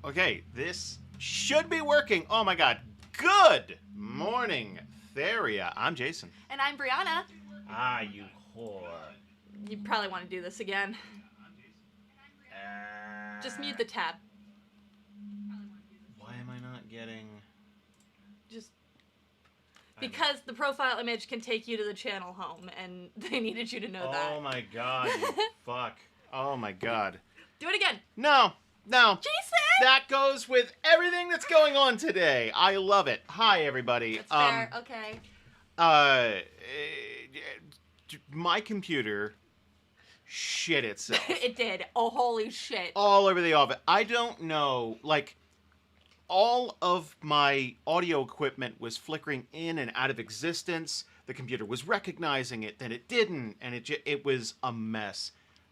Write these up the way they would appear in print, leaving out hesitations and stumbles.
Okay, this should be working. Oh my god. Good morning, Theria. I'm Jason. And I'm Brianna. Ah, you whore. You probably want to do this again. Just mute the tab. Why am I not getting... Just... Because the profile image can take you to the channel home, and they needed you to know that. Oh my god, you fuck. Oh my god. Do it again. No. No. Jason! That goes with everything that's going on today. I love it. Hi, everybody. That's fair. Okay. My computer shit itself. It did. Oh, holy shit. All over the office. I don't know, like, all of my audio equipment was flickering in and out of existence. the computer was recognizing it, then it didn't, and it was a mess.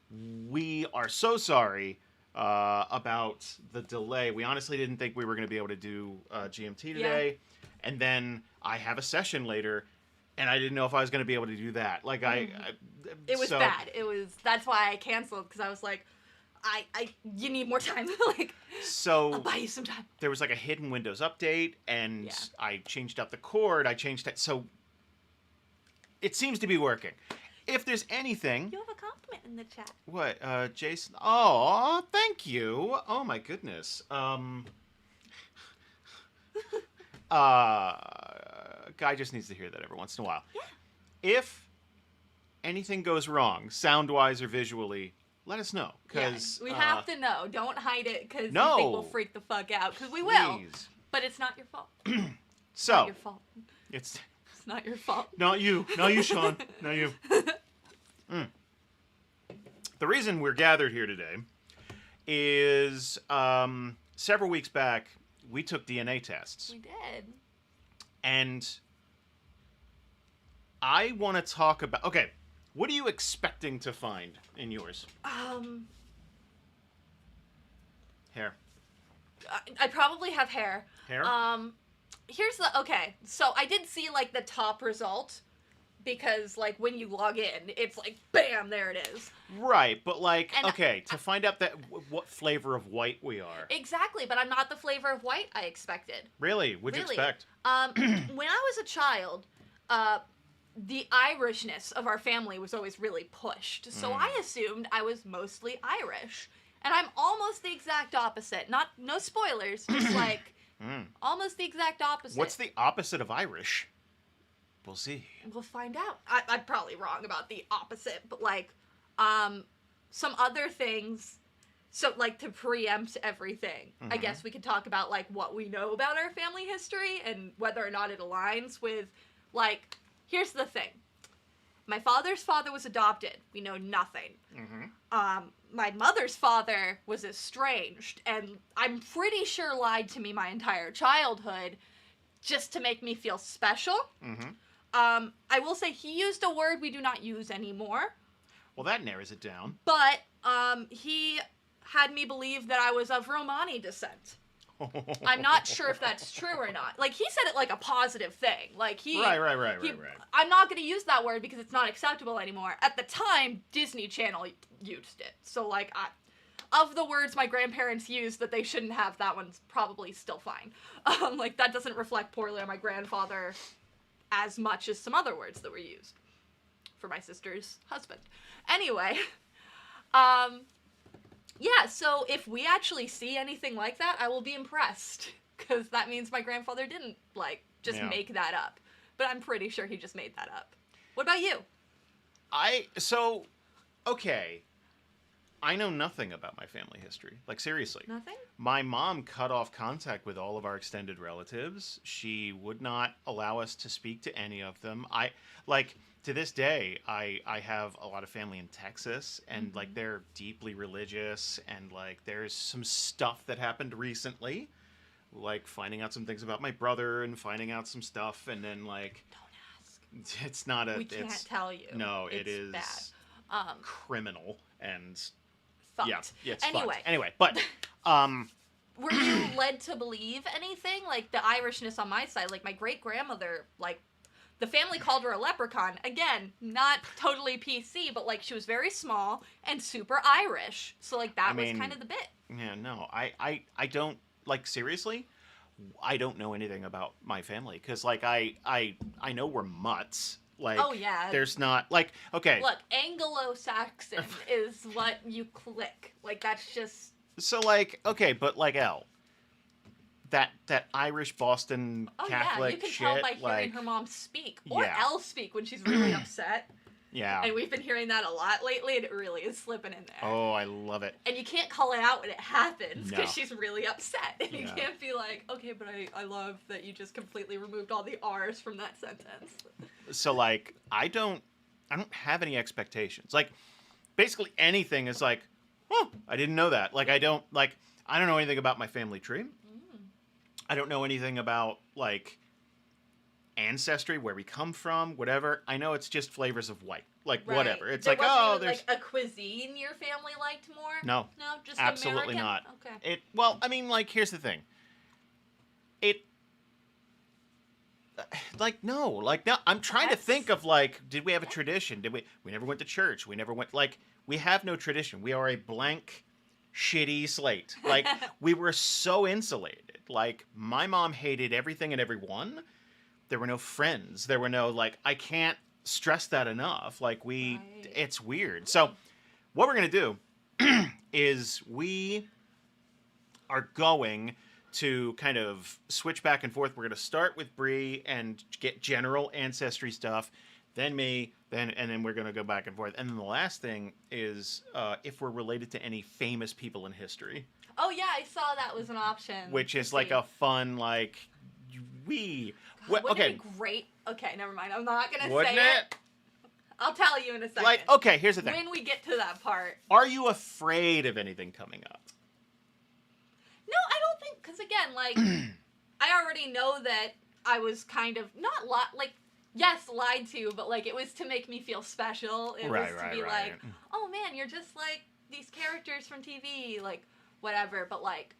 We are so sorry about the delay. We honestly didn't think we were going to be able to do GMT today. And then I have a session later, and I didn't know if I was going to be able to do that. Like, it was bad. That's why I canceled, because I was like, you need more time. Like, so I'll buy you some time. There was like a hidden Windows update, and I changed out the cord. I changed it. So it seems to be working. If there's anything... You have a compliment in the chat. What? Jason? Oh, thank you. Oh, my goodness. Guy just needs to hear that every once in a while. Yeah. If anything goes wrong, sound-wise or visually, let us know. Cause, we have to know. Don't hide it, because you No. think we'll freak the fuck out. Because we will. Please. But it's not your fault. So, Not your fault. it's It's not your fault. not you. Not you, Sean. Not you. The reason we're gathered here today is several weeks back, we took DNA tests. We did. And I want to talk about... Okay, what are you expecting to find in yours? Hair. I probably have hair. Hair? Here's the... Okay, so I did see, like, the top result, because, like, when you log in, it's like, bam, there it is. Right, but, like, And okay, to find out that what flavor of white we are. Exactly, but I'm not the flavor of white I expected. Really? What'd you expect? When I was a child, the Irishness of our family was always really pushed, so I assumed I was mostly Irish. And I'm almost the exact opposite. No spoilers, just like, almost the exact opposite. What's the opposite of Irish? We'll see. We'll find out. I'm probably wrong about the opposite, but, like, some other things, so, like, to preempt everything, I guess we could talk about, like, what we know about our family history and whether or not it aligns with, like, here's the thing. My father's father was adopted. We know nothing. My mother's father was estranged, and I'm pretty sure lied to me my entire childhood just to make me feel special. I will say he used a word we do not use anymore. Well, that narrows it down. But he had me believe that I was of Romani descent. I'm not sure if that's true or not. Like, he said it like a positive thing. Like, Right. I'm not going to use that word because it's not acceptable anymore. At the time, Disney Channel used it. So, like, of the words my grandparents used that they shouldn't have, that one's probably still fine. Like, that doesn't reflect poorly on my grandfather as much as some other words that were used for my sister's husband. Anyway, yeah, so if we actually see anything like that, I will be impressed, because that means my grandfather didn't, like, just make that up. But I'm pretty sure he just made that up. What about you? Okay. I know nothing about my family history. Like, seriously. Nothing? My mom cut off contact with all of our extended relatives. She would not allow us to speak to any of them. To this day, I have a lot of family in Texas, and, like, they're deeply religious, and, like, there's some stuff that happened recently, like, finding out some things about my brother and finding out some stuff, and then, like... Don't ask. It's not a... We can't tell you. No, it's it is bad. criminal, and... Fucked. Yeah, it's anyway. fucked. Anyway, but... Were you led to believe anything? Like, the Irishness on my side, like, my great-grandmother, like... The family called her a leprechaun. Again, not totally PC, but, like, she was very small and super Irish. So, like, that was kind of the bit. Yeah, no. I don't, like, seriously, I don't know anything about my family. Because, like, I know we're mutts. Like, oh, yeah. There's not, like, okay. Look, Anglo-Saxon is what you click. Like, that's just... So, like, okay, but, like, that Irish Boston Catholic you can shit, tell by hearing like, her mom speak. Or Elle speak when she's really upset. Yeah. And we've been hearing that a lot lately, and it really is slipping in there. Oh, I love it. And you can't call it out when it happens, because No. she's really upset. And you can't be like, okay, but I love that you just completely removed all the R's from that sentence. So, like, I don't have any expectations. Like, basically anything is like, oh, I didn't know that. Like, I don't know anything about my family tree. I don't know anything about, like, ancestry, where we come from, whatever. I know it's just flavors of white. Like, Right. whatever. It's There like, wasn't oh, even, there's... like a cuisine your family liked more? No. No, just Absolutely American? not. Okay. Well, I mean, like, here's the thing. No, I'm trying to think of, like, did we have a tradition? We never went to church. We never went, like, we have no tradition. We are a blank, shitty slate. Like, we were so insulated. Like, my mom hated everything and everyone. There were no friends. There were no, like, I can't stress that enough. Like, Right. it's weird. So, what we're going to do is we are going to kind of switch back and forth. We're going to start with Bree and get general ancestry stuff, then me, and then we're going to go back and forth. And then the last thing is if we're related to any famous people in history. Oh, yeah, I saw that was an option. Which is like a fun, like, God, wouldn't it be great? Okay, never mind. I'm not going to Wouldn't say it? it. I'll tell you in a second. Like, okay, here's the thing. When we get to that part. Are you afraid of anything coming up? No, I don't think, because again, like, I already know that I was kind of, not yes, lied to, but, like, it was to make me feel special. It was to be like, oh, man, you're just like these characters from TV, like, whatever. But, like,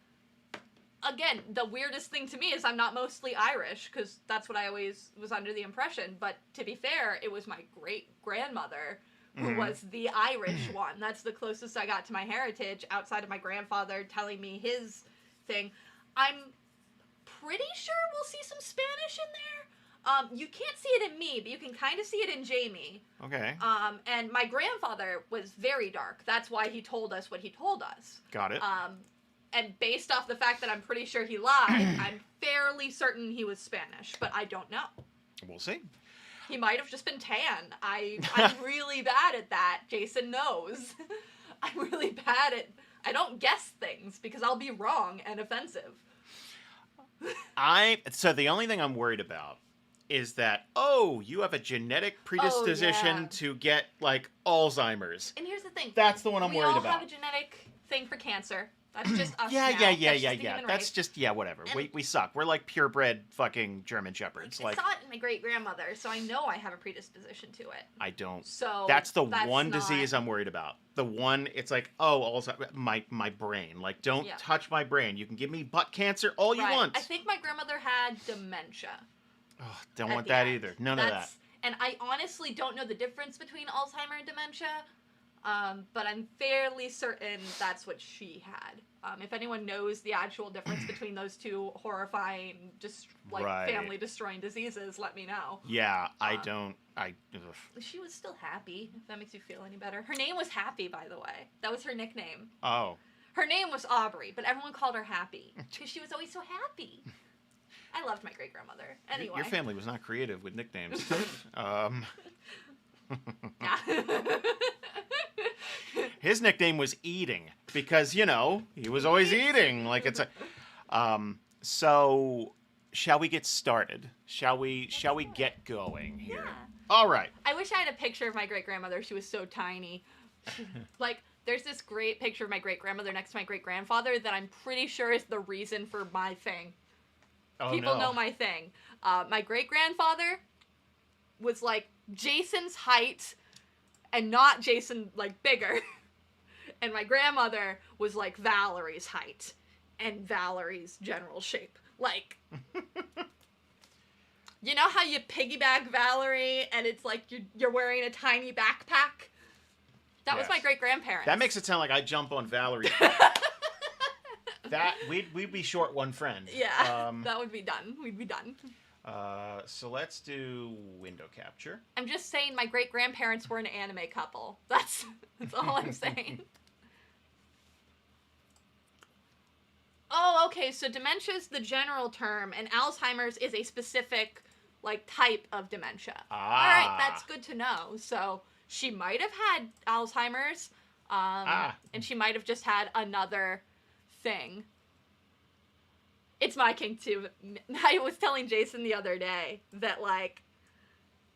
again, the weirdest thing to me is I'm not mostly Irish, because that's what I always was under the impression. But to be fair, it was my great-grandmother who was the Irish one. That's the closest I got to my heritage outside of my grandfather telling me his thing. I'm pretty sure we'll see some Spanish in there. You can't see it in me, but you can kind of see it in Jamie. Okay. And my grandfather was very dark. That's why he told us what he told us. Got it. And based off the fact that I'm pretty sure he lied, I'm fairly certain he was Spanish, but I don't know. We'll see. He might have just been tan. I'm really bad at that. Jason knows. I'm really bad at... I don't guess things because I'll be wrong and offensive. So the only thing I'm worried about is that, you have a genetic predisposition to get, like, Alzheimer's. And here's the thing. That's the one I'm worried about. We all have a genetic thing for cancer. That's just us Yeah. now. That's just, whatever. And we suck. We're like purebred fucking German Shepherds. I saw it in my great-grandmother, so I know I have a predisposition to it. I don't. So that's one disease I'm worried about. The one, it's like, Alzheimer's, my brain. Like, don't touch my brain. You can give me butt cancer all you want. I think my grandmother had dementia. Oh, don't want that either. None of that. And I honestly don't know the difference between Alzheimer and dementia. But I'm fairly certain that's what she had. If anyone knows the actual difference between those two horrifying, just family-destroying diseases, let me know. Yeah, I don't. She was still happy, if that makes you feel any better. Her name was Happy, by the way. That was her nickname. Oh. Her name was Aubrey, but everyone called her Happy, because she was always so happy. I loved my great-grandmother. Anyway. Your family was not creative with nicknames. His nickname was Eating because, he was always eating. Like, it's so shall we get started? Shall we get going here? Yeah. All right. I wish I had a picture of my great-grandmother. She was so tiny. Like, there's this great picture of my great-grandmother next to my great-grandfather that I'm pretty sure is the reason for my thing. People know my thing. My great-grandfather was, like, Jason's height and not Jason, like, bigger. And my grandmother was, like, Valerie's height and Valerie's general shape. Like, you know how you piggyback Valerie and it's like you're wearing a tiny backpack? That was my great-grandparents. That makes it sound like I jump on Valerie. We'd be short one friend. Yeah, that would be done. We'd be done. So let's do window capture. I'm just saying my great-grandparents were an anime couple. That's all I'm saying. Oh, okay, so dementia is the general term, and Alzheimer's is a specific, like, type of dementia. All right, that's good to know. So she might have had Alzheimer's, and she might have just had another thing. It's my king, too. I was telling Jason the other day that, like,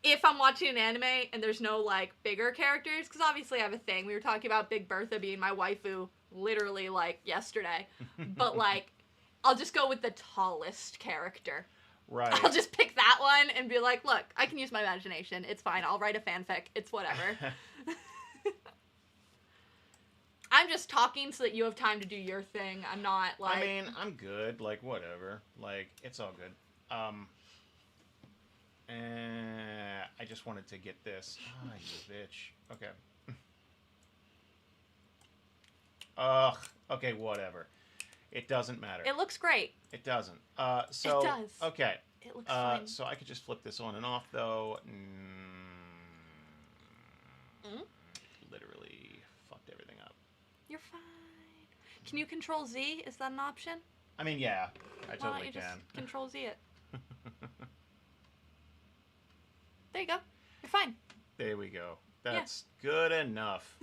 if I'm watching an anime and there's no, like, bigger characters, because obviously I have a thing. We were talking about Big Bertha being my waifu literally, like, yesterday. But, like, I'll just go with the tallest character. Right. I'll just pick that one and be like, look, I can use my imagination. It's fine. I'll write a fanfic. It's whatever. I'm just talking so that you have time to do your thing. I'm not like... I mean, I'm good. Like, whatever. Like, it's all good. I just wanted to get this. Ah, you bitch. Okay. Ugh. Okay, whatever. It doesn't matter. It looks great. It doesn't. So, it does. Okay. It looks fine. So I could just flip this on and off, though. Literally fucked everything up. You're fine. Can you Control Z? Is that an option? I mean, yeah. I Why don't totally you can. just Control Z it? There you go. You're fine. There we go. That's good enough.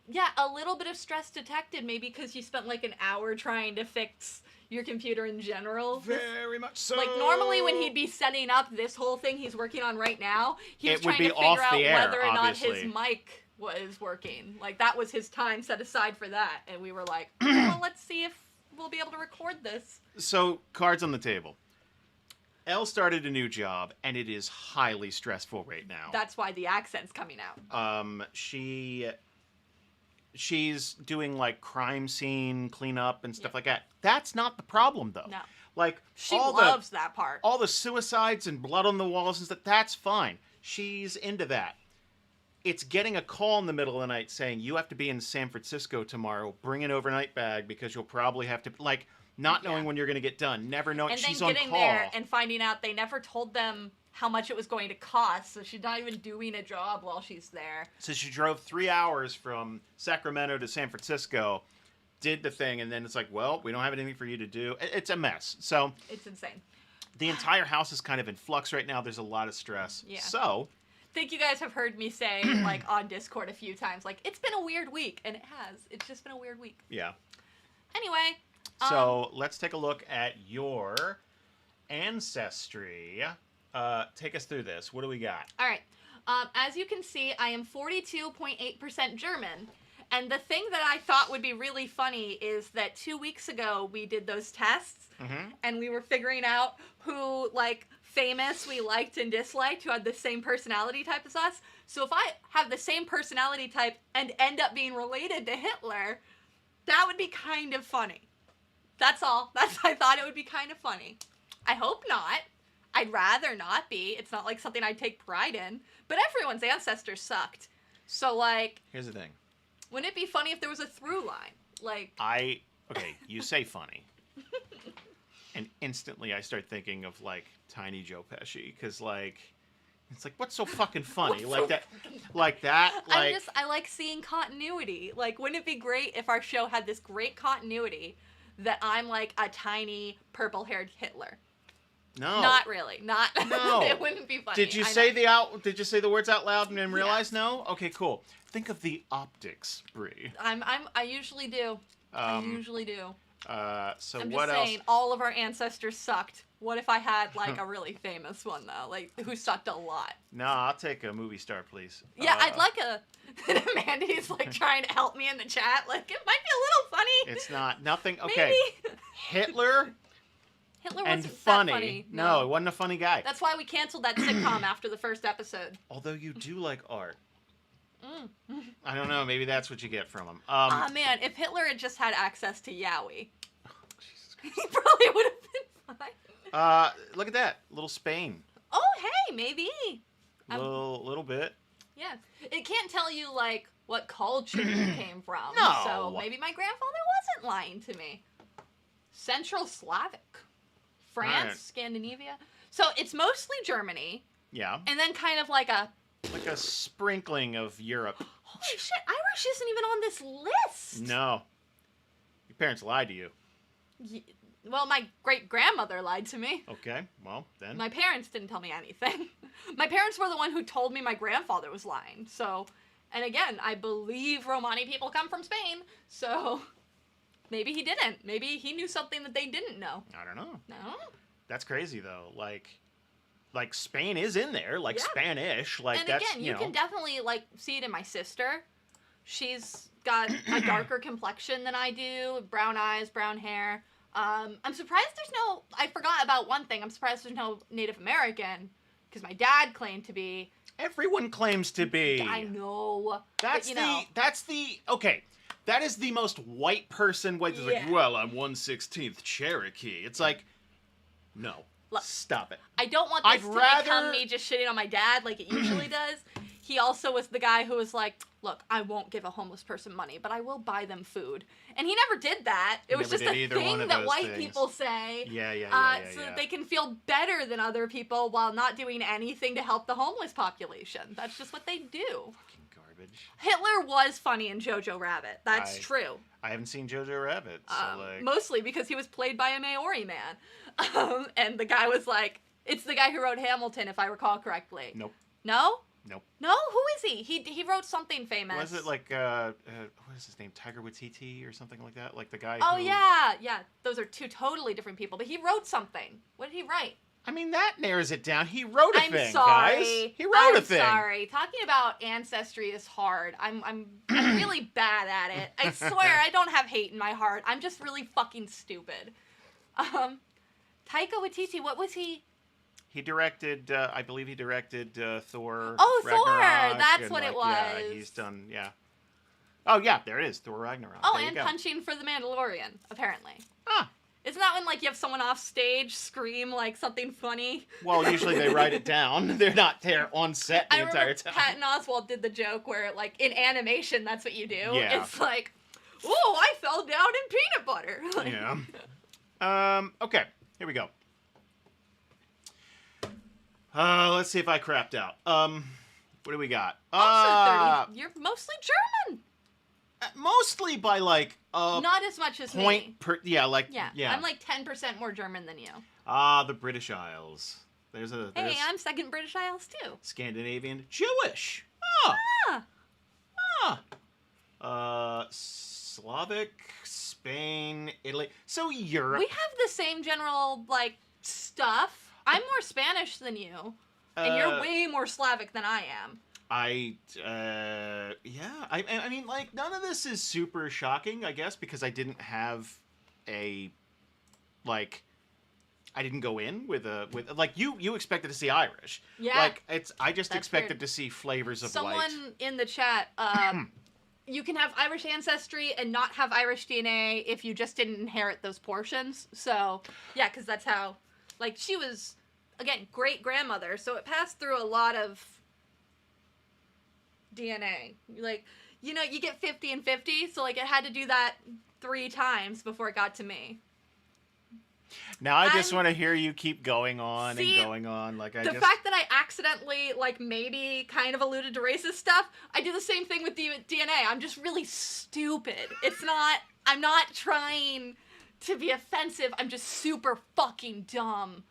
Yeah, a little bit of stress detected, maybe because you spent like an hour trying to fix your computer in general. Very much so. Like normally when he'd be setting up this whole thing he's working on right now, he was It would trying be to figure off out the air, whether or not obviously. his mic was working. Like that was his time set aside for that. And we were like, well, let's see if we'll be able to record this. So, cards on the table. Elle started a new job, and it is highly stressful right now. That's why the accent's coming out. She's doing like crime scene cleanup and stuff like that. That's not the problem, though. No. Like She loves that part. all the suicides and blood on the walls and stuff. That's fine. She's into that. It's getting a call in the middle of the night saying you have to be in San Francisco tomorrow. Bring an overnight bag because you'll probably have to not knowing when you're going to get done, never knowing and she's then on getting call. there and finding out they never told them how much it was going to cost, so she's not even doing a job while she's there. So she drove 3 hours from Sacramento to San Francisco, did the thing, and then it's like, well, we don't have anything for you to do. It's a mess. So It's insane. the entire house is kind of in flux right now. There's a lot of stress. Yeah. So I think you guys have heard me say, like, on Discord a few times, like, it's been a weird week, and it has. It's just been a weird week. yeah. Anyway. So let's take a look at your ancestry. Take us through this. What do we got? All right. As you can see, I am 42.8% German. And the thing that I thought would be really funny is that 2 weeks ago we did those tests, and we were figuring out who, like, famous we liked and disliked, who had the same personality type as us. So if I have the same personality type and end up being related to Hitler, that would be kind of funny. That's all. I thought it would be kind of funny. I hope not. I'd rather not be. It's not like something I'd take pride in. But everyone's ancestors sucked. So, like... Here's the thing. Wouldn't it be funny if there was a through line? Like... Okay, you say funny. And instantly I start thinking of, like, Tiny Joe Pesci. Because, like... It's like, what's so fucking funny? Like that. I like seeing continuity. Like, wouldn't it be great if our show had this great continuity that I'm like a tiny purple-haired Hitler? No. Not really. No. It wouldn't be funny. Did you say the words out loud and then realize no? Okay, cool. Think of the optics, Bree. I usually do. I usually do. So I'm what just else? saying, all of our ancestors susked. What if I had, like, a really famous one, though? Like, who sucked a lot? No, I'll take a movie star, please. Yeah, I'd like a... Mandy's, like, trying to help me in the chat. Like, it might be a little funny. It's not. Nothing. Okay. Maybe. Hitler Hitler and wasn't funny. that funny. No, it wasn't a funny guy. That's why we canceled that sitcom after the first episode. Although you do like art. I don't know. Maybe that's what you get from him. Man, if Hitler had just had access to Yowie, he probably would have been fine. Look at that. Little Spain. Oh, hey, maybe. Little bit. Yeah. It can't tell you, like, what culture you came from. No. So maybe my grandfather wasn't lying to me. Central Slavic. France, Right. Scandinavia. So it's mostly Germany. Yeah. And then kind of like a sprinkling of Europe. holy shit, Irish isn't even on this list. No. Your parents lied to you. Well, my great-grandmother lied to me. Okay, well, then. My parents didn't tell me anything. My parents were the one who told me my grandfather was lying. So, and again, I believe Romani people come from Spain. So, maybe he didn't. Maybe he knew something that they didn't know. I don't know. No? That's crazy, though. Like Spain is in there. Like, Yeah. Spanish. Like, And that's, again, you can definitely, like, see it in my sister. She's got a darker complexion than I do. Brown eyes, brown hair. I'm surprised there's no. I forgot about one thing. I'm surprised there's no Native American, because my dad claimed to be. Everyone claims to be. I know. That's okay. That is the most white person way. Yeah. Like, well, I'm 1/16th Cherokee. It's like, no, Look, stop it. I don't want this to become me just shitting on my dad like it usually does. He also was the guy who was like, look, I won't give a homeless person money, but I will buy them food. And he never did that. It was just a thing that white people say. So that they can feel better than other people while not doing anything to help the homeless population. That's just what they do. Fucking garbage. Hitler was funny in Jojo Rabbit. That's true. I haven't seen Jojo Rabbit. So mostly because he was played by a Maori man. And the guy was like, it's the guy who wrote Hamilton, if I recall correctly. Nope. No? Nope. No? Who is he? He wrote something famous. Was it like, what is his name? Tiger Waititi or something like that? Like the guy Oh, who... yeah. Those are two totally different people. But he wrote something. What did he write? I mean, that narrows it down. He wrote a thing, sorry. guys. He wrote a thing. I'm sorry. Talking about ancestry is hard. I'm really bad at it. I swear, I don't have hate in my heart. I'm just really fucking stupid. Taika Waititi, what was he? He directed, I believe he directed Thor. Oh, Ragnarok, Thor! That's what it was. Yeah, he's done, yeah. Oh, yeah, there it is, Thor Ragnarok. Oh, there and Punching for the Mandalorian, apparently. Ah. Isn't that when, like, you have someone off stage scream, like, something funny? Well, usually they write it down. They're not there on set the entire time. Patton Oswalt did the joke where, like, in animation, that's what you do. Yeah. It's like, oh, I fell down in peanut butter. Like, yeah. Okay, here we go. Let's see if I crapped out. What do we got? Also 30. You're mostly German. Mostly by like not as much as point me. Per yeah. I'm like 10% more German than you. The British Isles. There's hey, I'm second British Isles too. Scandinavian, Jewish. Slavic, Spain, Italy. So Europe. We have the same general like stuff. I'm more Spanish than you, and you're way more Slavic than I am. I mean, like, none of this is super shocking, I guess, because I didn't have I didn't go in with like, you expected to see Irish. Yeah. Like, I just expected to see flavors of Someone white. in the chat, you can have Irish ancestry and not have Irish DNA if you just didn't inherit those portions. So, yeah, because that's how, like, she was, again, great-grandmother, so it passed through a lot of DNA. Like, you know, you get 50 and 50, so, like, it had to do that 3 times before it got to me. Now I just want to hear you keep going on and going on. Like, the fact that I accidentally, like, maybe kind of alluded to racist stuff, I do the same thing with DNA. I'm just really stupid. I'm not trying to be offensive. I'm just super fucking dumb.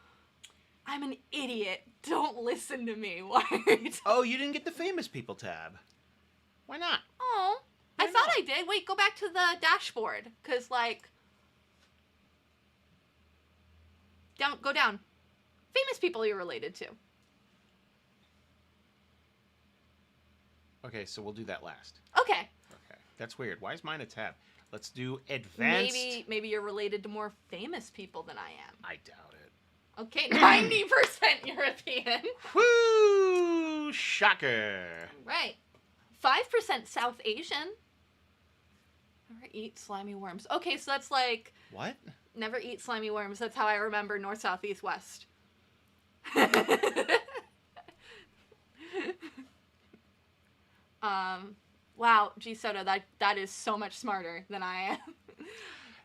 I'm an idiot. Don't listen to me. Why are you Oh, you didn't get the famous people tab. Why not? Oh, I thought I did. Wait, go back to the dashboard. Because, like... Go down. Famous people you're related to. Okay, so we'll do that last. Okay. Okay. That's weird. Why is mine a tab? Let's do advanced. Maybe you're related to more famous people than I am. I doubt it. Okay, 90% European. Woo! Shocker. Right. 5% South Asian. Never eat slimy worms. Okay, so that's like... What? Never eat slimy worms. That's how I remember north, south, east, west. Wow, G Soda, that is so much smarter than I am.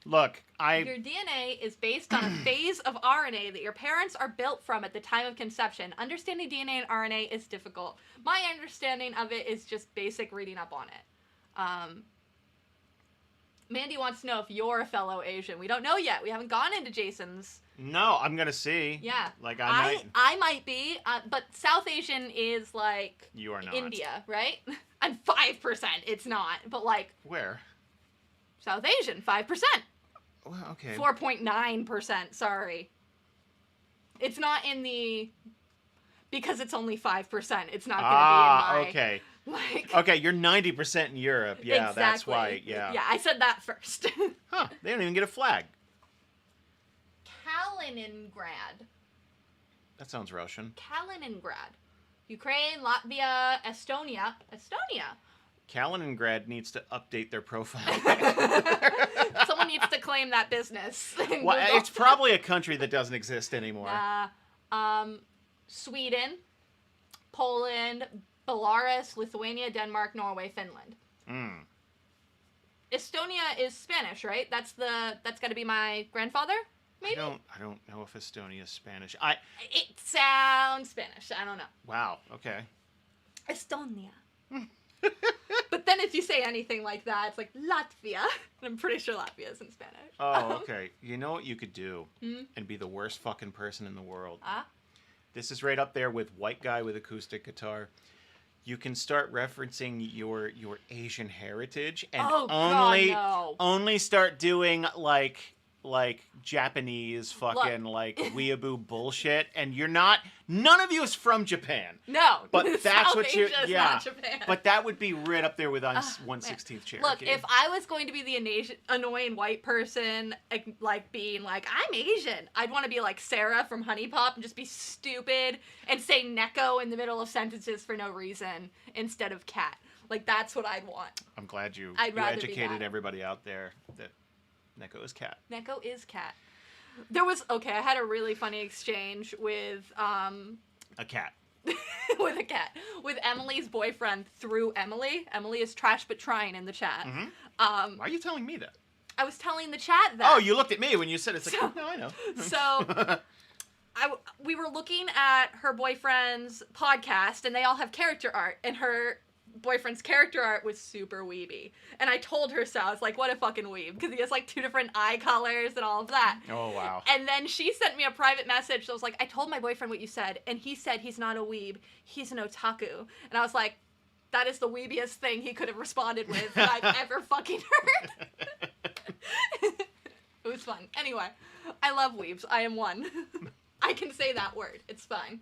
Look, Your DNA is based on a phase of RNA that your parents are built from at the time of conception. Understanding DNA and RNA is difficult. My understanding of it is just basic reading up on it. Mandy wants to know if you're a fellow Asian. We don't know yet. We haven't gone into Jason's. No, I'm gonna see. Yeah. Like, I might be, but South Asian is like... You are not. India, right? I'm 5%. It's not, but like... Where? South Asian, 5%. Well, okay. 4.9%, sorry. It's not in the... Because it's only 5%, it's not going to be in my... okay. Like... Okay, you're 90% in Europe. Yeah, exactly. That's why, yeah. Yeah, I said that first. Huh, they don't even get a flag. Kaliningrad. That sounds Russian. Kaliningrad. Ukraine, Latvia, Estonia. Estonia. Kaliningrad needs to update their profile. Someone needs to claim that business. Well, it's probably a country that doesn't exist anymore. Sweden, Poland, Belarus, Lithuania, Denmark, Norway, Finland. Estonia is Spanish, right? That's got to be my grandfather. Maybe? I don't know if Estonia is Spanish. It sounds Spanish. I don't know. Wow. Okay. Estonia. But then if you say anything like that, it's like Latvia. And I'm pretty sure Latvia is in Spanish. Oh, okay. You know what you could do and be the worst fucking person in the world? This is right up there with white guy with acoustic guitar. You can start referencing your Asian heritage and only start doing like Japanese fucking like weeaboo bullshit, and none of you is from Japan. No, but that's what you're. Yeah, not Japan. But that would be right up there with 1/16th Cherokee. Look, if I was going to be the annoying white person, like being like I'm Asian, I'd want to be like Sarah from Honey Pop and just be stupid and say Neko in the middle of sentences for no reason instead of cat. Like that's what I'd want. I'm glad you educated everybody out there that Neko is cat. Neko is cat. I had a really funny exchange with a cat. with a cat. With Emily's boyfriend through Emily. Emily is trash but trying in the chat. Why are you telling me that? I was telling the chat that. Oh, you looked at me when you said it. It's like, no, I know. So we were looking at her boyfriend's podcast, and they all have character art, and her boyfriend's character art was super weeby. And I told her so. I was like, what a fucking weeb. Because he has like 2 different eye colors and all of that. Oh, wow. And then she sent me a private message. So I was like, I told my boyfriend what you said. And he said he's not a weeb. He's an otaku. And I was like, that is the weebiest thing he could have responded with that I've ever fucking heard. It was fun. Anyway, I love weebs. I am one. I can say that word. It's fine.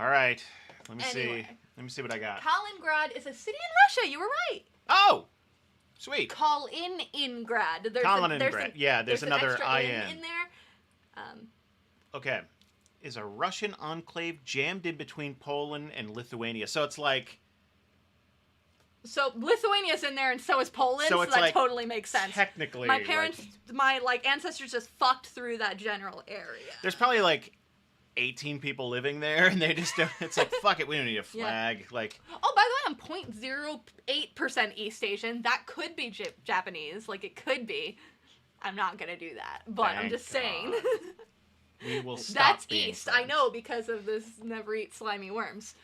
All right. Let me see. Let me see what I got. Kaliningrad is a city in Russia. You were right. Oh, sweet. Kaliningrad. Kaliningrad. There's another extra I in there. Okay. Is a Russian enclave jammed in between Poland and Lithuania. So it's like... So Lithuania's in there and so is Poland, so that totally makes sense. Technically. My parents, my ancestors just fucked through that general area. There's probably like 18 people living there, and they just don't, it's like, fuck it, we don't need a flag. Yeah. Like, oh, by the way, I'm 0.08% East Asian. That could be Japanese. Like, it could be. I'm not gonna do that, but I'm just saying. We will stop. That's East. Friends. I know, because of this never eat slimy worms.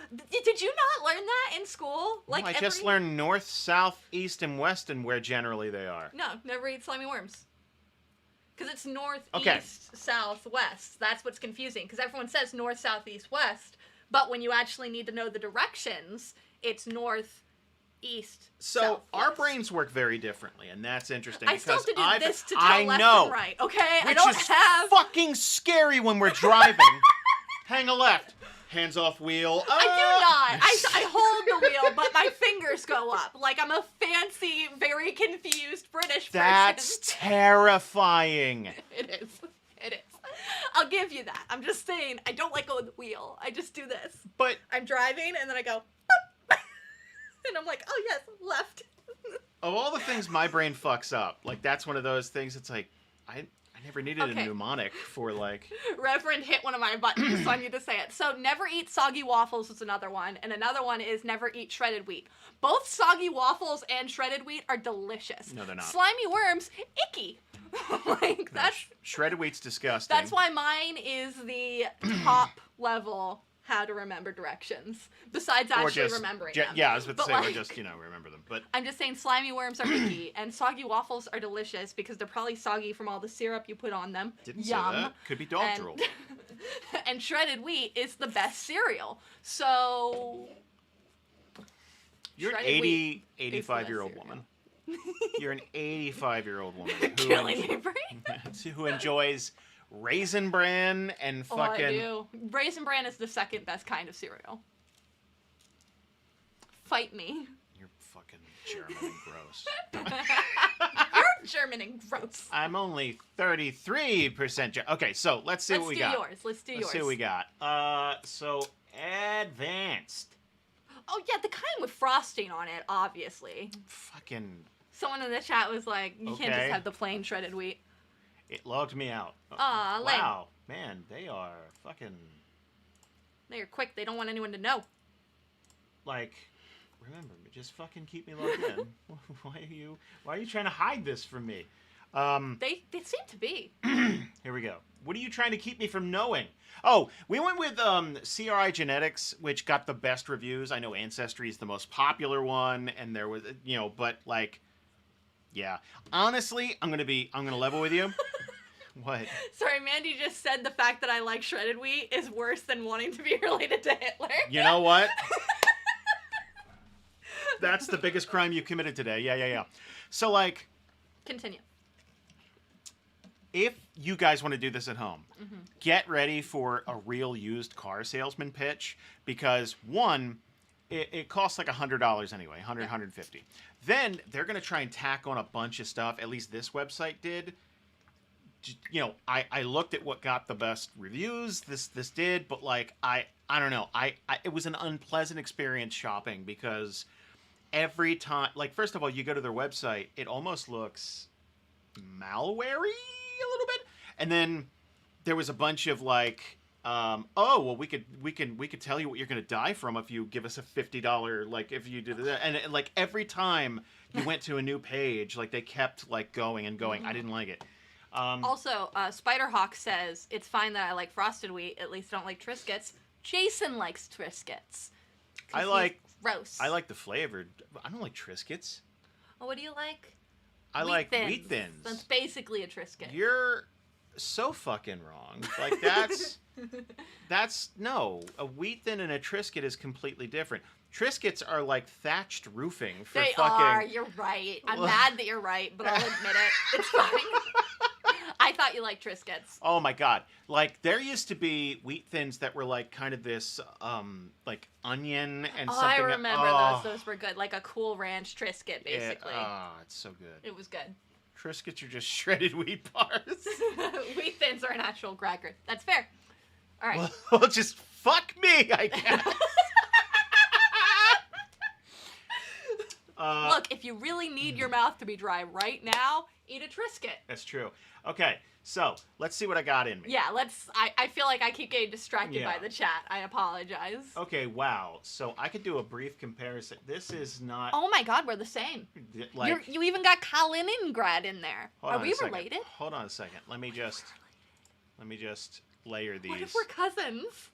Did you not learn that in school? Like, no, I just learned north, south, east, and west, and where generally they are. No, never eat slimy worms. Because it's north, east, south, west. That's what's confusing. Because everyone says north, south, east, west. But when you actually need to know the directions, it's north, east, so south, our west. Brains work very differently, and that's interesting. I still have to do this to tell left and right, okay? Which is fucking scary when we're driving. Hang a left. Hands off wheel. I do not. I hold the wheel, but my fingers go up. Like I'm a fancy, very confused British person. That's terrifying. It is. It is. I'll give you that. I'm just saying, I don't let go of the wheel. I just do this. But I'm driving, and then I go, and I'm like, oh yes, left. Of all the things my brain fucks up, like that's one of those things. It's like I never needed a mnemonic for like... Reverend hit one of my buttons, so I need to say it. So never eat soggy waffles is another one, and another one is never eat shredded wheat. Both soggy waffles and shredded wheat are delicious. No, they're not. Slimy worms, icky. Like, that's... Shredded wheat's disgusting. That's why mine is the top level how to remember directions, besides actually remembering them. Yeah, I was about to say, or just, remember them. But I'm just saying slimy worms are icky, and soggy waffles are delicious because they're probably soggy from all the syrup you put on them. Didn't say that. Could be dog drool. And shredded wheat is the best cereal. So... You're an 85-year-old woman. You're an 85-year-old woman who enjoys... Raisin Bran and fucking... I do. Raisin Bran is the second best kind of cereal. Fight me. You're fucking German and gross. You're German and gross. I'm only 33% German. Okay, so let's see what we got. Let's do yours. Let's see what we got. So advanced. Oh yeah, the kind with frosting on it, obviously. Fucking. Someone in the chat was like, "You can't just have the plain shredded wheat." It logged me out. Aw, lame. Wow, man, they are fucking. They're quick. They don't want anyone to know. Like, remember, just fucking keep me logged in. Why are you trying to hide this from me? They seem to be. Here we go. What are you trying to keep me from knowing? Oh, we went with CRI Genetics, which got the best reviews. I know Ancestry is the most popular one, and there was, but like, yeah. Honestly, I'm gonna level with you. What? Sorry, Mandy just said the fact that I like shredded wheat is worse than wanting to be related to Hitler. You know what? That's the biggest crime you committed today. Yeah. So, like... Continue. If you guys want to do this at home, get ready for a real used car salesman pitch, because, one, it costs like $100 anyway, $100, $150. Then they're going to try and tack on a bunch of stuff, at least this website did. I looked at what got the best reviews. This did, but like I don't know. It was an unpleasant experience shopping, because every time, like, first of all, you go to their website, it almost looks malware-y a little bit, and then there was a bunch of like, we could tell you what you're gonna die from if you give us a $50, like, if you do that, and like every time you went to a new page, like they kept like going and going. I didn't like it. Also, Spiderhawk says, it's fine that I like frosted wheat, at least I don't like Triscuits. Jason likes Triscuits. Gross. I like the flavored. I don't like Triscuits. Oh, what do you like? I like Wheat Thins. That's basically a Triscuit. You're so fucking wrong. Like, no. A Wheat Thin and a Triscuit is completely different. Triscuits are like thatched roofing for they fucking... are, you're right. I'm mad that you're right, but I'll admit it. It's fine. I thought you liked Triscuits. Oh my god. Like, there used to be Wheat Thins that were like kind of this, like, onion and something... I remember those. Those were good. Like a Cool Ranch Triscuit, basically. It's so good. It was good. Triscuits are just shredded wheat bars. Wheat Thins are an actual cracker. That's fair. All right. Well, just fuck me, I guess. Look, if you really need your mouth to be dry right now, eat a Triscuit. That's true. Okay, so let's see what I got in me. Yeah, I feel like I keep getting distracted by the chat. I apologize. Okay, wow. So I could do a brief comparison. This is not... Oh my god, we're the same. Like, you even got Kaliningrad in there. Are we related? Hold on a second. Let me just layer these. What if we're cousins?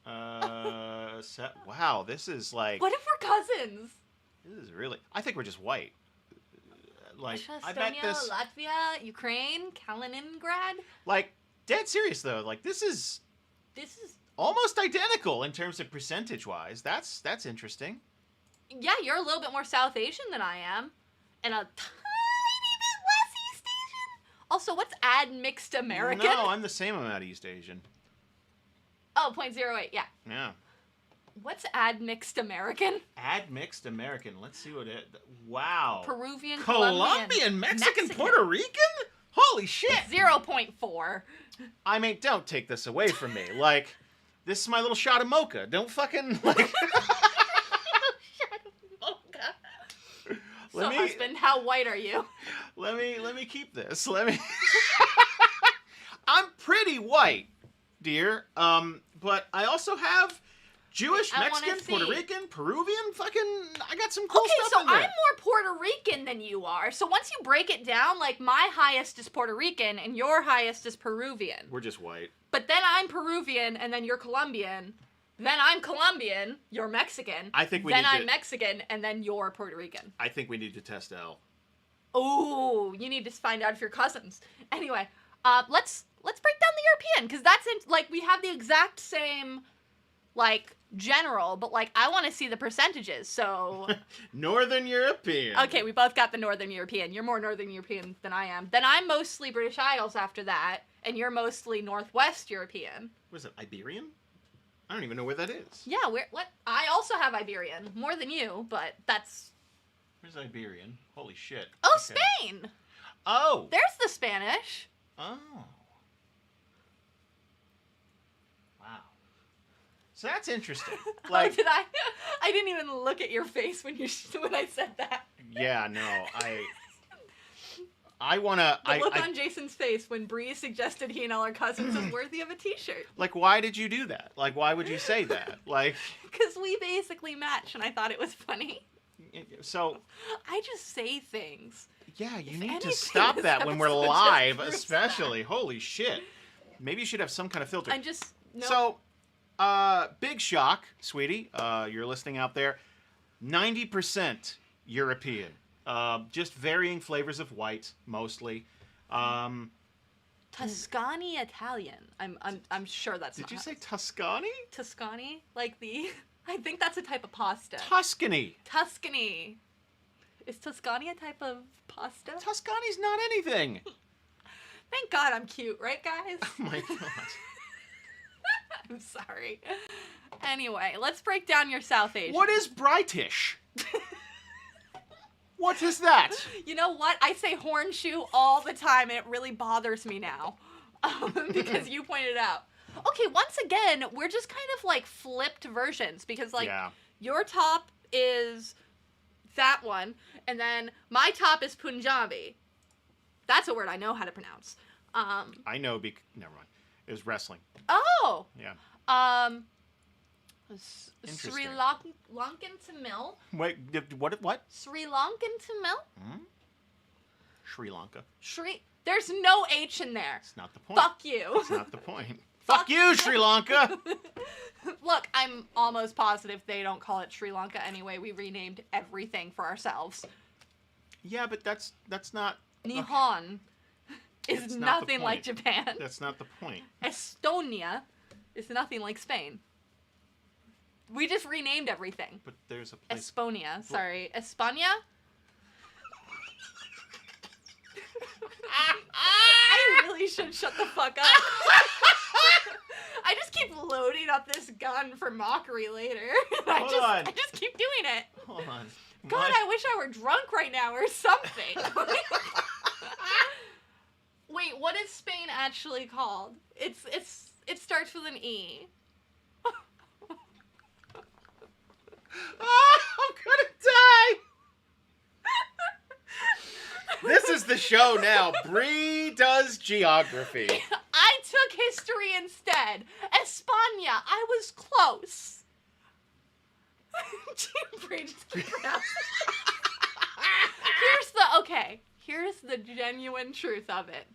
Wow, this is like... What if we're cousins? This is really... I think we're just white. Like, Russia, I bet Estonia, this... Latvia, Ukraine, Kaliningrad. Like, dead serious though. Like, this is almost identical in terms of percentage-wise. That's interesting. Yeah, you're a little bit more South Asian than I am, and a tiny bit less East Asian. Also, what's admixed American? No, I'm the same amount East Asian. Oh, 0.08, yeah. Yeah. What's admixed American? Admixed American. Let's see what it... Wow. Peruvian, Colombian, Mexican, Puerto Rican? Holy shit. 0.4. I mean, don't take this away from me. Like, this is my little shot of mocha. Don't fucking, like... Shot of mocha. Husband, how white are you? Let me keep this. I'm pretty white, dear. But I also have... Jewish, Mexican, Puerto Rican, Peruvian, I got some cool stuff in there. Okay, so I'm more Puerto Rican than you are. So once you break it down, like, my highest is Puerto Rican and your highest is Peruvian. We're just white. But then I'm Peruvian and then you're Colombian. Then I'm Colombian, you're Mexican. Then I'm Mexican and then you're Puerto Rican. I think we need to test L. Ooh, you need to find out if you're cousins. Anyway, let's break down the European, because that's like, we have the exact same, like, general, but like, I want to see the percentages, so... Northern European. Okay, we both got the Northern European. You're more Northern European than I am. Then I'm mostly British Isles after that, and you're mostly Northwest European. What is it, Iberian? I don't even know where that is. Yeah, I also have Iberian. More than you, but that's Where's Iberian? Holy shit. Oh, Okay. Spain! Oh! There's the Spanish. Oh. Wow. So that's interesting. Like, Oh, did I? I didn't even look at your face when I said that. yeah, no, I wanna. The look on Jason's face when Bree suggested he and Elle are cousins is worthy of a T-shirt. Like, why did you do that? Like, why would you say that? Like, Because we basically match, and I thought it was funny. so I just say things. yeah, you If need to anything, stop this that when we're episode just live, proves especially. Holy shit. Maybe you should have some kind of filter. I just no. So, big shock, sweetie. You're listening out there. 90% European. Just varying flavors of white, mostly. Tuscany Italian. I'm sure that's. Did not you how say it's- Tuscany? Tuscany? Like the? I think that's a type of pasta. Tuscany. Tuscany. Is Tuscany a type of pasta? Tuscany's not anything. Thank God I'm cute, right, guys? Oh my god. I'm sorry. Anyway, let's break down your South Asian. What is British? What is that? You know what? I say hornshoe all the time, and it really bothers me now because you pointed it out. Okay, once again, we're just kind of like flipped versions because like Yeah. your top is that one, and then my top is Punjabi. That's a word I know how to pronounce. I know. Never mind. It was wrestling. Oh. Yeah. Sri Interesting. Lankan Tamil. Wait. What? Sri Lankan Tamil. Sri Lanka. There's no H in there. It's not the point. Fuck you. It's not the point. Fuck you, Sri Lanka. Look, I'm almost positive they don't call it Sri Lanka anyway. We renamed everything for ourselves. Yeah, but that's not. Nihon is That's not the nothing like point. Japan. That's not the point. Estonia is nothing like Spain. We just renamed everything. But there's a place. Estonia, sorry. España? I really should shut the fuck up. I just keep loading up this gun for mockery later. I just keep doing it. Hold on. God, I wish I were drunk right now or something. Wait, what is Spain actually called? It starts with an E. I'm gonna die. This is the show now. Bree does geography. I took history instead. España. I was close. Bree just couldn't pronounce it. Here's the genuine truth of it.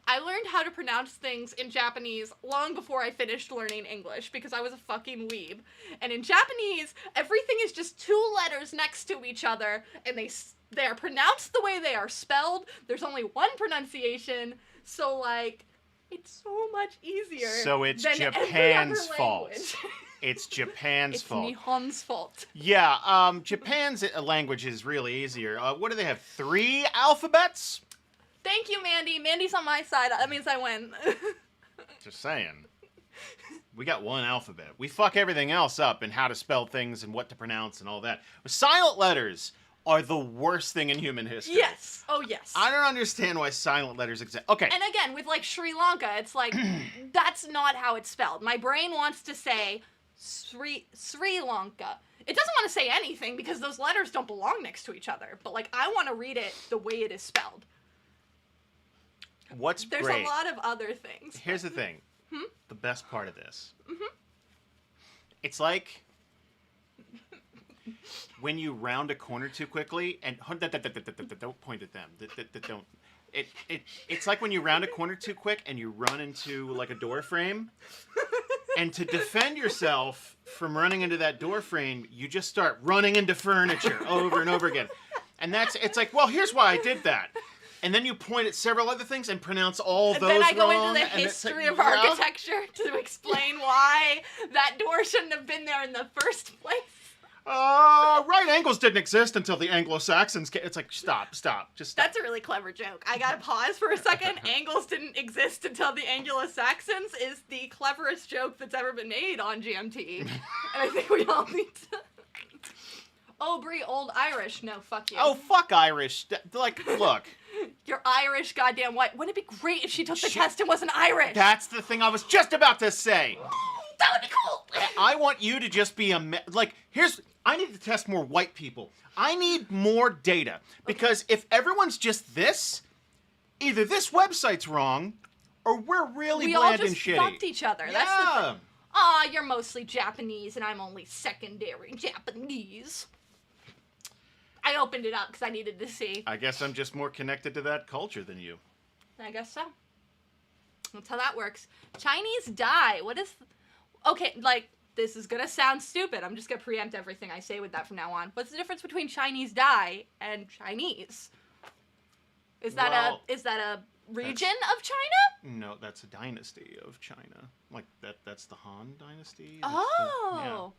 I learned how to pronounce things in Japanese long before I finished learning English because I was a fucking weeb. And in Japanese, everything is just two letters next to each other, and they are pronounced the way they are spelled. There's only one pronunciation, so like it's so much easier. So it's than Japan's every other fault. language. It's Japan's fault. It's Nihon's fault. Yeah, Japan's language is really easier. What do they have? 3 alphabets? Thank you, Mandy. Mandy's on my side. That means I win. Just saying. We got 1 alphabet. We fuck everything else up in how to spell things and what to pronounce and all that. Silent letters are the worst thing in human history. Yes. Oh, yes. I don't understand why silent letters exist. Okay. And again, with like Sri Lanka, it's like, that's not how it's spelled. My brain wants to say Sri Lanka. It doesn't want to say anything because those letters don't belong next to each other. But like, I want to read it the way it is spelled. What's There's great? a lot of other things. Here's the thing. The best part of this. It's like when you round a corner too quickly and don't point at them. Don't. It's like when you round a corner too quick and you run into like a door frame. And to defend yourself from running into that door frame, you just start running into furniture over and over again. And it's like, well, here's why I did that. And then you point at several other things and pronounce all those wrong. Then I go into the and it's history like, of architecture to explain why that door shouldn't have been there in the first place. Right angles didn't exist until the Anglo-Saxons came. It's like, stop, just stop. That's a really clever joke. I gotta pause for a second. Angles didn't exist until the Anglo-Saxons is the cleverest joke that's ever been made on GMT. And I think we all need to... Brie, old Irish. No, fuck you. Oh, fuck Irish. Like, look. You're Irish, goddamn white. Wouldn't it be great if she took the test and wasn't Irish? That's the thing I was just about to say. That would be cool. I want you to just be I need to test more white people. I need more data. Because if everyone's just this, either this website's wrong, or we're really bland and shitty. We all just fucked each other. Yeah. That's the thing. Aw, you're mostly Japanese, and I'm only secondary Japanese. I opened it up because I needed to see. I guess I'm just more connected to that culture than you. I guess so. That's how that works. Chinese dye. What is... Okay, like, this is gonna sound stupid. I'm just gonna preempt everything I say with that from now on. What's the difference between Chinese dye and Chinese? Is that a region of China? No, that's a dynasty of China. Like, that's the Han dynasty. Oh!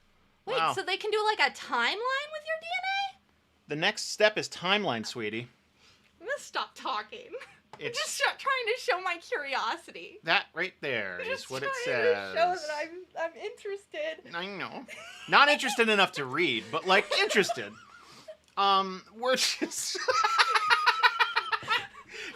Yeah. Wait, Wow. so they can do, like, a timeline with your DNA? The next step is timeline, sweetie. I'm gonna stop talking. It's I'm just trying to show my curiosity. that right there is Just what it trying says. to show that I'm interested. I know. Not interested enough to read, but like interested. We're just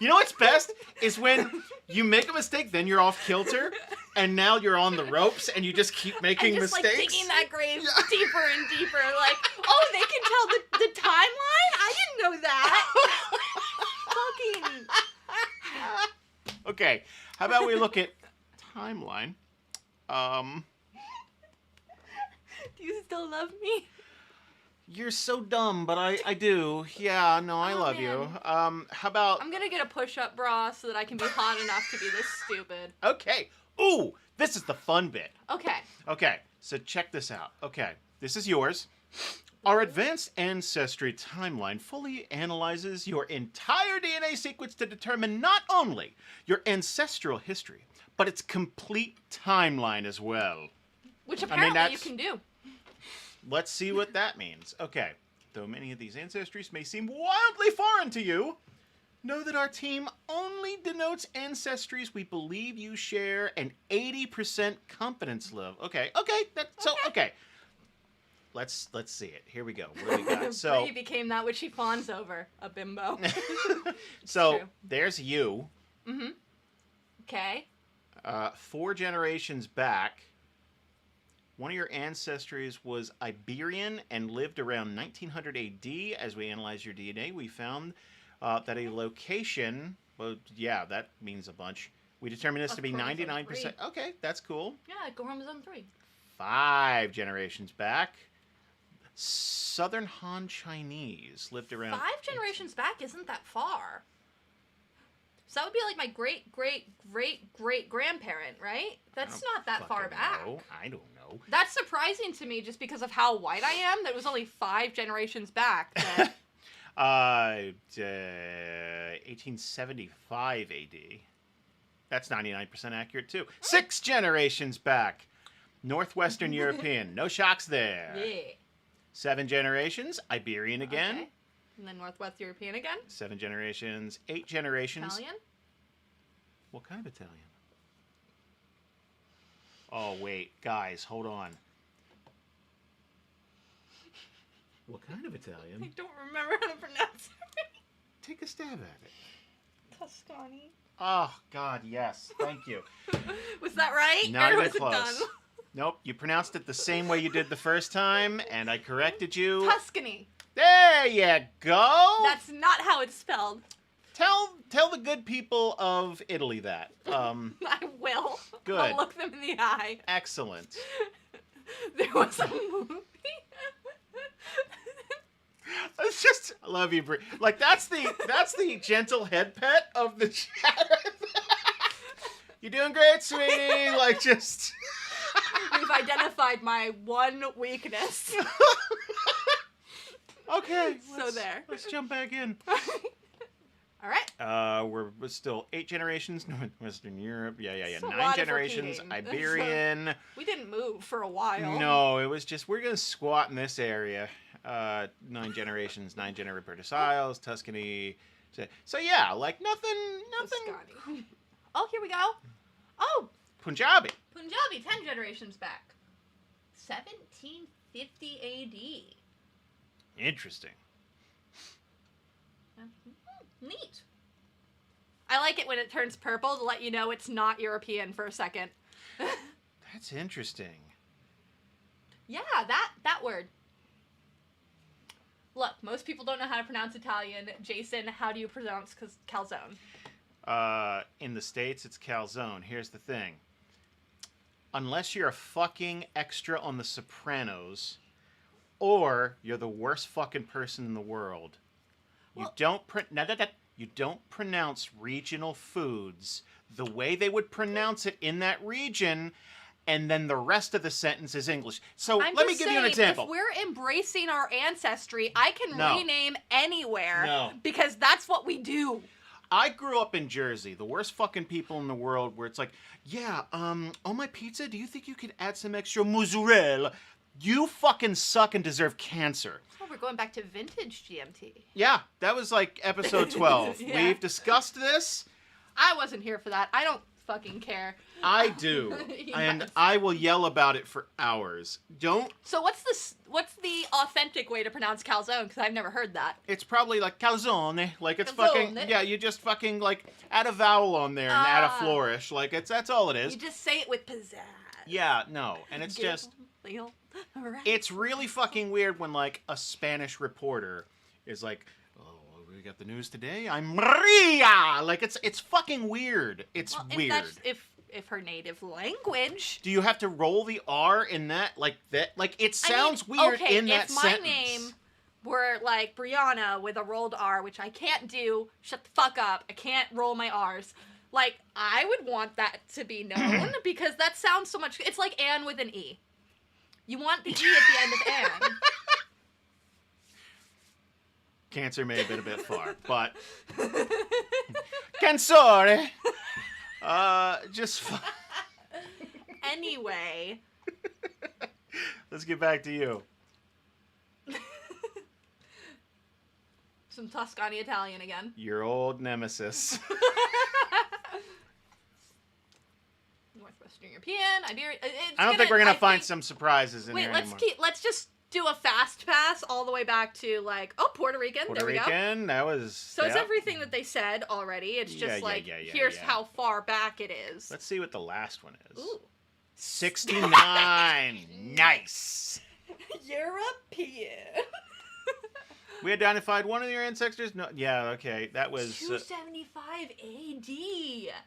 You know what's best is when you make a mistake, then you're off kilter, and now you're on the ropes, and you just keep making and just, mistakes. like, digging that grave deeper and deeper. Like, oh, they can tell the timeline? I didn't know that. Fucking... Okay, how about we look at timeline? Do you still love me? You're so dumb, but I do. Yeah, no, I love man. you. How about... I'm gonna get a push-up bra so that I can be hot enough to be this stupid. Okay. Ooh, this is the fun bit. Okay. Okay, so check this out. Okay, this is yours. Our advanced ancestry timeline fully analyzes your entire DNA sequence to determine not only your ancestral history, but its complete timeline as well. Which apparently you can do. Let's see what that means. Okay, though many of these ancestries may seem wildly foreign to you, know that our team only denotes ancestries we believe you share an 80% confidence level. Okay. Let's see it. Here we go. What do we got? So Brie became that which she fawns over, a bimbo. so true. there's you. Mm-hmm. Okay. 4 generations back, one of your ancestries was Iberian and lived around 1900 AD. As we analyzed your DNA, we found that a location, well, yeah, that means a bunch. We determined this to be 99%. Okay, that's cool. Yeah, chromosome 3. 5 generations back, Southern Han Chinese lived around... 5 generations back isn't that far. So that would be like my great-great-great-great-grandparent, right? That's not that far back. I don't know. That's surprising to me just because of how white I am. That was only 5 generations back. That... 1875 AD. That's 99% accurate, too. 6 generations back. Northwestern European. No shocks there. Yeah. 7 generations. Iberian again. Okay. And then Northwest European again. 7 generations. 8 generations. Italian? What kind of Italian? Oh, wait. Guys, hold on. What kind of I Italian? don't remember how to pronounce it. Take a stab at it. Tuscany. Oh, God, yes. Thank you. Was that right? Not or even was it close. done? Nope, you pronounced it the same way you did the first time, and I corrected you. Tuscany. There you go. That's not how it's spelled. Tell the good people of Italy that. I will. Good. I'll look them in the eye. Excellent. There was a movie. It's just, I love you, Brie. Like that's the gentle head pet of the chat. You're doing great, sweetie. Like just. We've identified my one weakness. Okay. So there. Let's jump back in. All right. We're still 8 generations Northwestern Europe. Yeah. It's a 9 lot of generations repeating. Iberian. We didn't move for a while. No, it was just we're gonna squat in this area. 9 generations, 9 British Isles, Tuscany. So yeah, like nothing. Tuscany. Oh, here we go. Oh, Punjabi. Punjabi, 10 generations back. 1750 AD. Interesting. Neat. I like it when it turns purple to let you know it's not European for a second. That's interesting. Yeah, that word. Look, most people don't know how to pronounce Italian. Jason, how do you pronounce calzone? In the States, it's calzone. Here's the thing. Unless you're a fucking extra on The Sopranos, or you're the worst fucking person in the world, you don't pronounce regional foods the way they would pronounce it in that region, and then the rest of the sentence is English. So let me give you an example. If we're embracing our ancestry, I can rename anywhere. No. Because that's what we do. I grew up in Jersey, the worst fucking people in the world, where it's like, yeah, on my pizza, do you think you could add some extra mozzarella? You fucking suck and deserve cancer. Oh, we're going back to vintage GMT. Yeah, that was like episode 12. Yeah. We've discussed this. I wasn't here for that. I don't fucking care. I do. Yes. And I will yell about it for hours. Don't. So what's the authentic way to pronounce calzone? Because I've never heard that. It's probably like calzone. Like it's Calzone. fucking. Yeah, you just fucking like add a vowel on there and add a flourish. Like that's all it is. You just say it with pizzazz. Yeah, no. And it's just. It's really fucking weird when like a Spanish reporter is like, "Oh, we got the news today. I'm Maria." Like it's fucking weird. It's weird. If her native language. Do you have to roll the R in that? Like it sounds weird in that sentence. If my name were like Brianna with a rolled R, which I can't do, shut the fuck up. I can't roll my R's. Like, I would want that to be known because that sounds so much. It's like Anne with an E. You want the E at the end of Anne. Cancer may have been a bit far, but Canzore. Just anyway. Let's get back to you. Some Tuscany Italian again. Your old nemesis. Northwestern European, Iberia. I don't think we're gonna find some surprises in here anymore. Let's just do a fast pass all the way back to like Puerto Rican. There we go. Puerto Rican, that was. So it's everything that they said already. It's just here's how far back it is. Let's see what the last one is. Ooh. 69. Nice. European. We identified one of your ancestors. No, yeah, okay, that was 275 AD.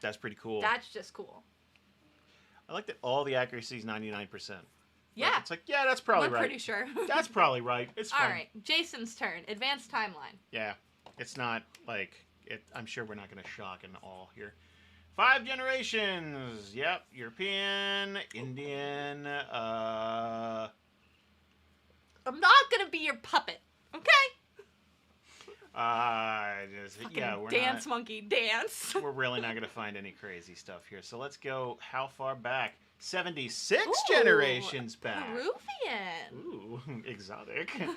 That's pretty cool. That's just cool. I like that all the accuracy is 99%. Yeah. Like, it's like, yeah, that's probably right. I'm pretty sure. That's probably right. It's fine. All right, Jason's turn. Advanced timeline. Yeah, it's not like it. I'm sure we're not going to shock and all here. 5 generations. Yep, European, Indian. I'm not gonna be your puppet, okay? We're dance monkey dance. We're really not gonna find any crazy stuff here. So let's go. How far back? 76 Ooh, generations back. Peruvian. Ooh, exotic. You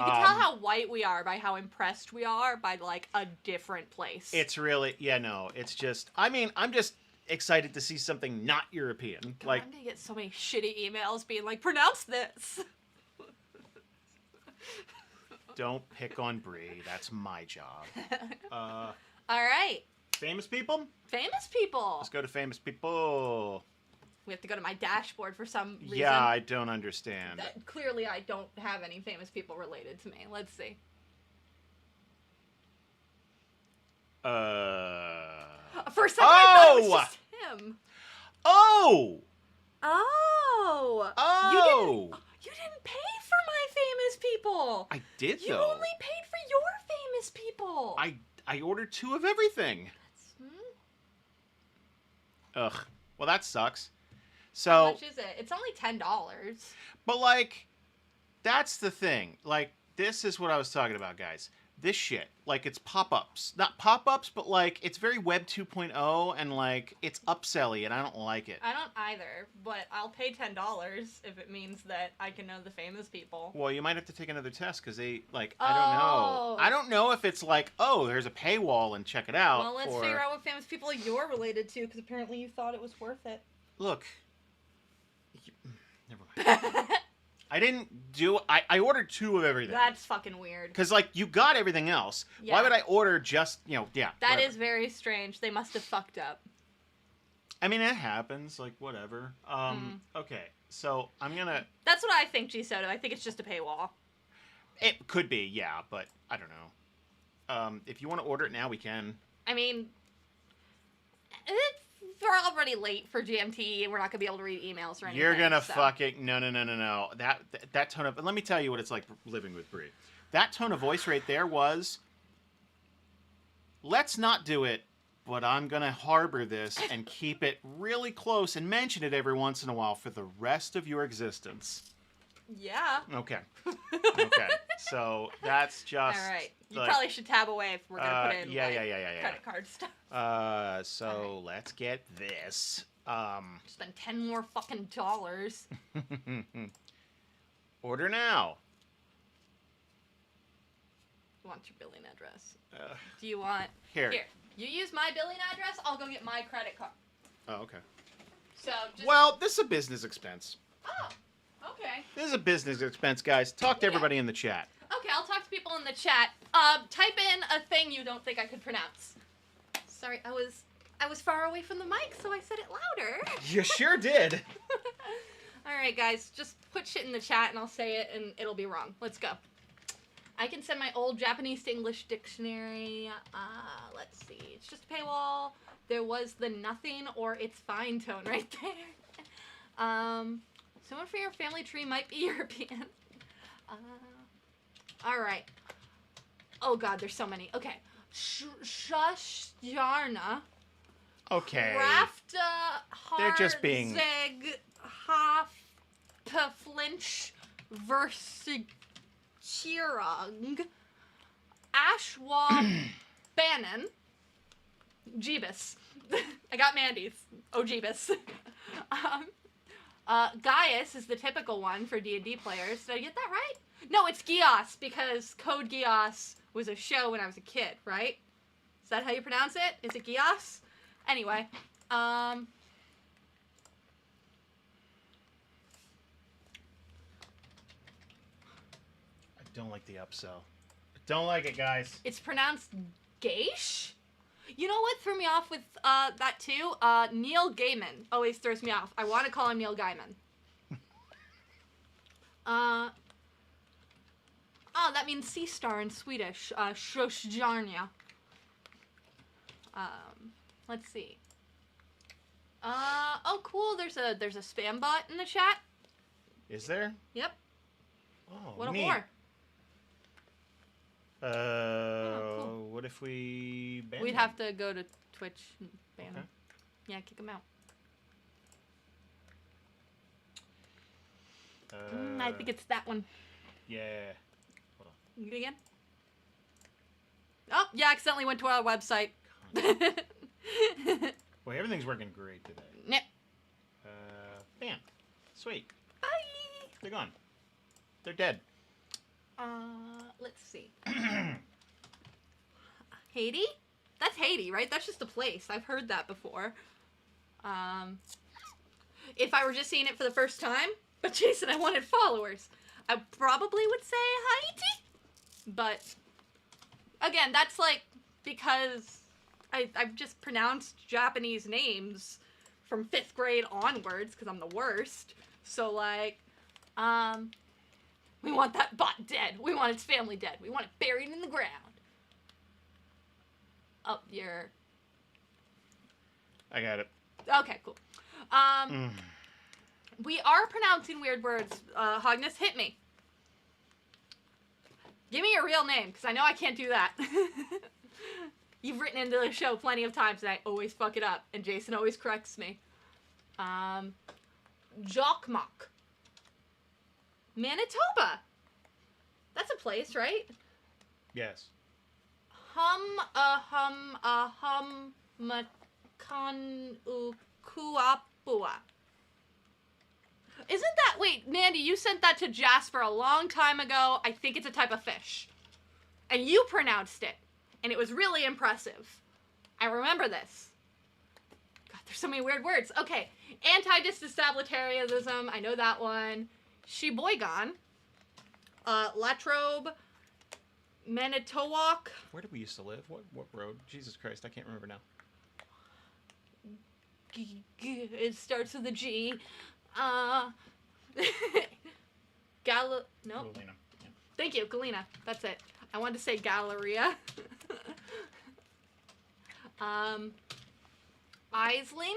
can tell how white we are by how impressed we are by like a different place. It's really it's just. I mean, I'm just excited to see something not European. God, like I'm gonna get so many shitty emails being like, pronounce this. Don't pick on Brie. That's my job. All right. Famous people? Famous people. Let's go to famous people. We have to go to my dashboard for some reason. Yeah, I don't understand. Clearly, I don't have any famous people related to me. Let's see. For a second, I thought it was just him. Oh! You didn't pay for my famous people. I did, You though. only paid for your famous people. I ordered 2 of everything. Ugh. Well, that sucks. So. How much is it? It's only $10. But, like, that's the thing. Like, this is what I was talking about, guys. This shit, like, it's pop-ups. Not pop-ups, but, like, it's very Web 2.0, and, like, it's upselly, and I don't like it. I don't either, but I'll pay $10 if it means that I can know the famous people. Well, you might have to take another test, because they, like, I don't know. I don't know if it's like, oh, there's a paywall and check it out. Well, let's figure out what famous people you're related to, because apparently you thought it was worth it. Look. Never mind. I didn't do. I ordered 2 of everything. That's fucking weird. Because like you got everything else. Yeah. Why would I order just Yeah. That whatever. is very strange. They must have fucked up. I mean, it happens. Like whatever. Okay. So I'm gonna. That's what I think, G Soto. I think it's just a paywall. It could be, yeah, but I don't know. If you want to order it now, we can. I mean, we're already late for GMT, and we're not gonna be able to read emails or anything. You're gonna so. fucking no. That tone of. Let me tell you what it's like living with Brie. That tone of voice right there was. Let's not do it, but I'm gonna harbor this and keep it really close and mention it every once in a while for the rest of your existence. Yeah. Okay. Okay. So that's just. All right. You like, probably should tab away if we're gonna put in yeah. credit card stuff. So let's get this. Spend $10 more fucking dollars. Order now. You want your billing address? Do you want Here? You use my billing address. I'll go get my credit card. Oh, okay. So. Just... Well, this is a business expense. Oh. Okay. This is a business expense, guys. Talk to everybody in the chat. Okay, I'll talk to people in the chat. Type in a thing you don't think I could pronounce. Sorry, I was far away from the mic, so I said it louder. You sure did. All right, guys, just put shit in the chat and I'll say it and it'll be wrong. Let's go. I can send my old Japanese to English dictionary. Let's see. It's just a paywall. There was the nothing or it's fine tone right there. Someone for your family tree might be European. All right. Oh God, there's so many. Okay. Shashjarna. Okay. Rafta They're just being. Zeg Haf Flinch Versichirung Ashwa Bannon Jeebus. I got Mandy's. Oh Jeebus. Gaius is the typical one for D&D players. Did I get that right? No, it's Gios, because Code Geass was a show when I was a kid, right? Is that how you pronounce it? Is it Gios? Anyway, I don't like the upsell. I don't like it, guys. it's pronounced Gaish? You know what threw me off with that too? Neil Gaiman always throws me off. I want to call him Neil Gaiman. Oh, that means sea star in Swedish. Shosjarnia. Let's see. Oh, cool. There's a spam bot in the chat. Is there? Yep. Oh, What a neat. whore. Cool. What if we ban We'd them? have to go to Twitch and ban Okay. him. Yeah, kick him out. I think it's that one. Yeah. Get it again? Oh, yeah, accidentally went to our website. Well, everything's working great today. Yep. Bam. Sweet. Bye. They're gone. They're dead. Let's see. Haiti? That's Haiti, right? That's just a place. I've heard that before. If I were just seeing it for the first time, but Jason, I wanted followers, I probably would say Haiti. But, again, that's like, because I've just pronounced Japanese names from 5th grade onwards, because I'm the worst. So, like, we want that bot dead. We want its family dead. We want it buried in the ground. Oh, you're... I got it. Okay, cool. We are pronouncing weird words. Hogness, hit me. Give me your real name, because I know I can't do that. You've written into the show plenty of times, and I always fuck it up, and Jason always corrects me. Jokkmokk. Manitoba. That's a place, right? Yes. Makan Ukuapua. Isn't that... Wait, Mandy, you sent that to Jasper a long time ago. I think it's a type of fish. And you pronounced it. And it was really impressive. I remember this. God, there's so many weird words. Okay. Anti-disestablishmentarianism. I know that one. Sheboygan, Latrobe, Manitowoc. Where did we used to live? What road? Jesus Christ, I can't remember now. It starts with a G. Nope. Galena. Yeah. Thank you, Galena. That's it. I wanted to say Galleria. Isling.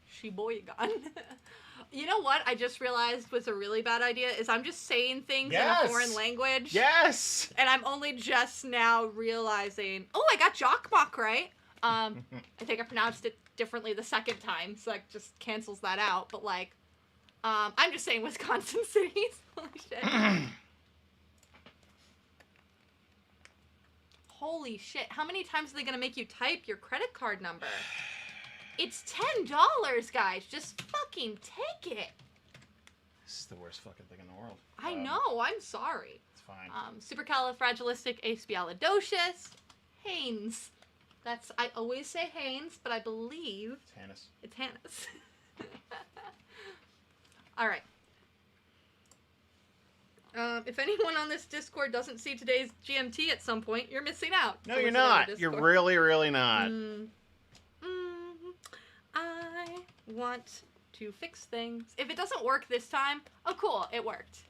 Sheboygan. You know what I just realized was a really bad idea is I'm just saying things in a foreign language. Yes! And I'm only just now realizing, oh, I got Jokkmokk right. I think I pronounced it differently the second time, so that just cancels that out. But, like, I'm just saying Wisconsin cities. Holy shit. Holy shit. How many times are they going to make you type your credit card number? It's $10, guys. Just fucking take it. This is the worst fucking thing in the world. I know. I'm sorry. It's fine. Supercalifragilisticexpialidocious. Haynes. I always say Haynes, but I believe... It's Hannes. All right. If anyone on this Discord doesn't see today's GMT at some point, you're missing out. No, you're not. You're really, really not. I want to fix things. If it doesn't work this time, oh cool, it worked.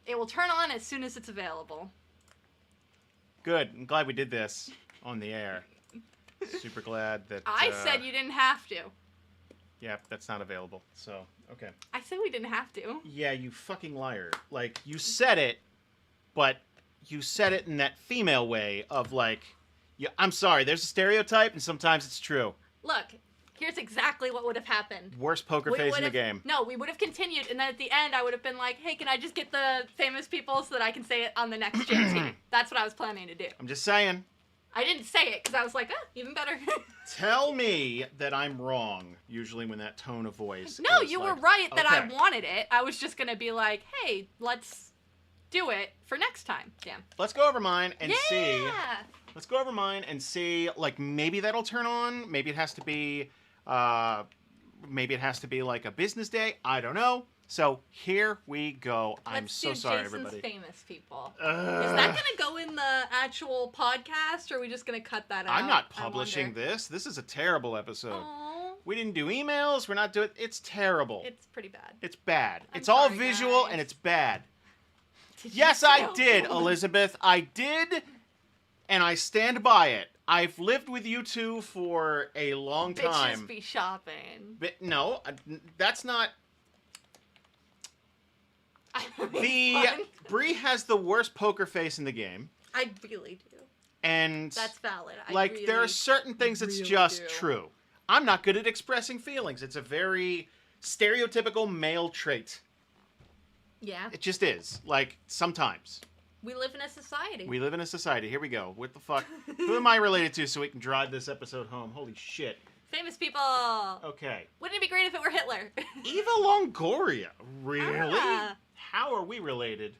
It will turn on as soon as it's available. Good. I'm glad we did this on the air. Super glad that... I said you didn't have to. Yeah, that's not available. So, okay. I said we didn't have to. Yeah, you fucking liar. Like, you said it, but you said it in that female way of like, yeah, I'm sorry, there's a stereotype and sometimes it's true. Look, here's exactly what would have happened. Worst poker face in the game. No, we would have continued, and then at the end I would have been like, hey, can I just get the famous people so that I can say it on the next GMT? That's what I was planning to do. I'm just saying. I didn't say it because I was like, even better. Tell me that I'm wrong, usually when that tone of voice. No, you were right that I wanted it. I was just going to be like, hey, let's do it for next time. Damn. Let's go over mine and see. Yeah. Let's go over mine and see, like, maybe that'll turn on. Maybe it has to be, like a business day. I don't know. So here we go. I'm so sorry, everybody. Famous people. Is that going to go in the actual podcast, or are we just going to cut that out? I'm not publishing this. This is a terrible episode. Aww. We didn't do emails. We're not doing... It's terrible. It's pretty bad. It's bad. I'm it's all sorry, visual, guys. and it's bad. Did yes, you I know? did, Elizabeth. I did, and I stand by it. I've lived with you two for a long time. Bitches be shopping. But no, that's not... Bree has the worst poker face in the game. I really do. And that's valid. There are certain things that's just true. I'm not good at expressing feelings. It's a very stereotypical male trait. Yeah. It just is. Like, sometimes. We live in a society. We live in a society. Here we go. What the fuck? Who am I related to so we can drive this episode home? Holy shit. Famous people. Okay. Wouldn't it be great if it were Hitler? Eva Longoria. Really? Ah. How are we related?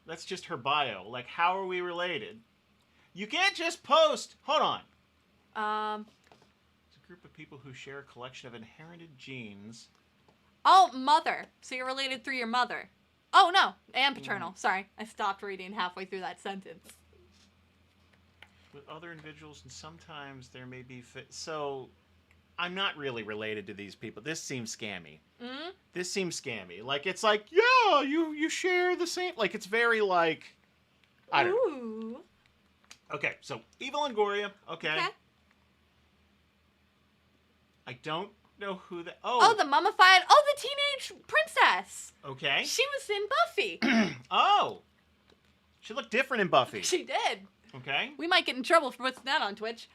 That's just her bio. Like, how are we related? You can't just post. Hold on. It's a group of people who share a collection of inherited genes. Oh, mother. So you're related through your mother. Oh, no. And paternal. Sorry. I stopped reading halfway through that sentence. With other individuals, and sometimes there may be... So, I'm not really related to these people. This seems scammy. Mm-hmm. This seems scammy. Like, it's like, yeah, you share the same... Like, it's very, like... I don't know. Okay, so, Eva Longoria. Okay. I don't know who the... Oh, the mummified... Oh, the teenage princess. Okay. She was in Buffy. Oh. She looked different in Buffy. She did. Okay. We might get in trouble for putting that on Twitch.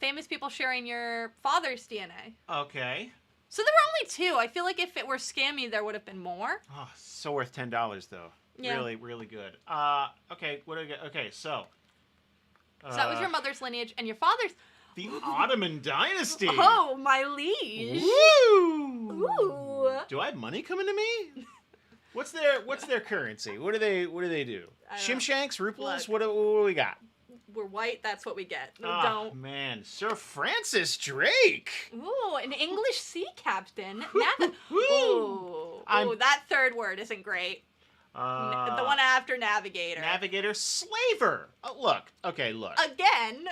Famous people sharing your father's DNA. Okay. So there were only two. I feel like if it were scammy, there would have been more. Oh, so worth $10 though. Yeah. Really, really good. Okay. What do I get? Okay, so. So that was your mother's lineage and your father's. The Ottoman dynasty. Oh, my liege. Woo! Ooh. Do I have money coming to me? What's their currency? What do they do? Shimshanks, Ruples, Look. what do we got? We're white, that's what we get. No, Oh, don't. man. Sir Francis Drake. Ooh, an English sea captain. Woo! Ooh, that third word isn't great. The one after navigator. Navigator, slaver. Look. Again.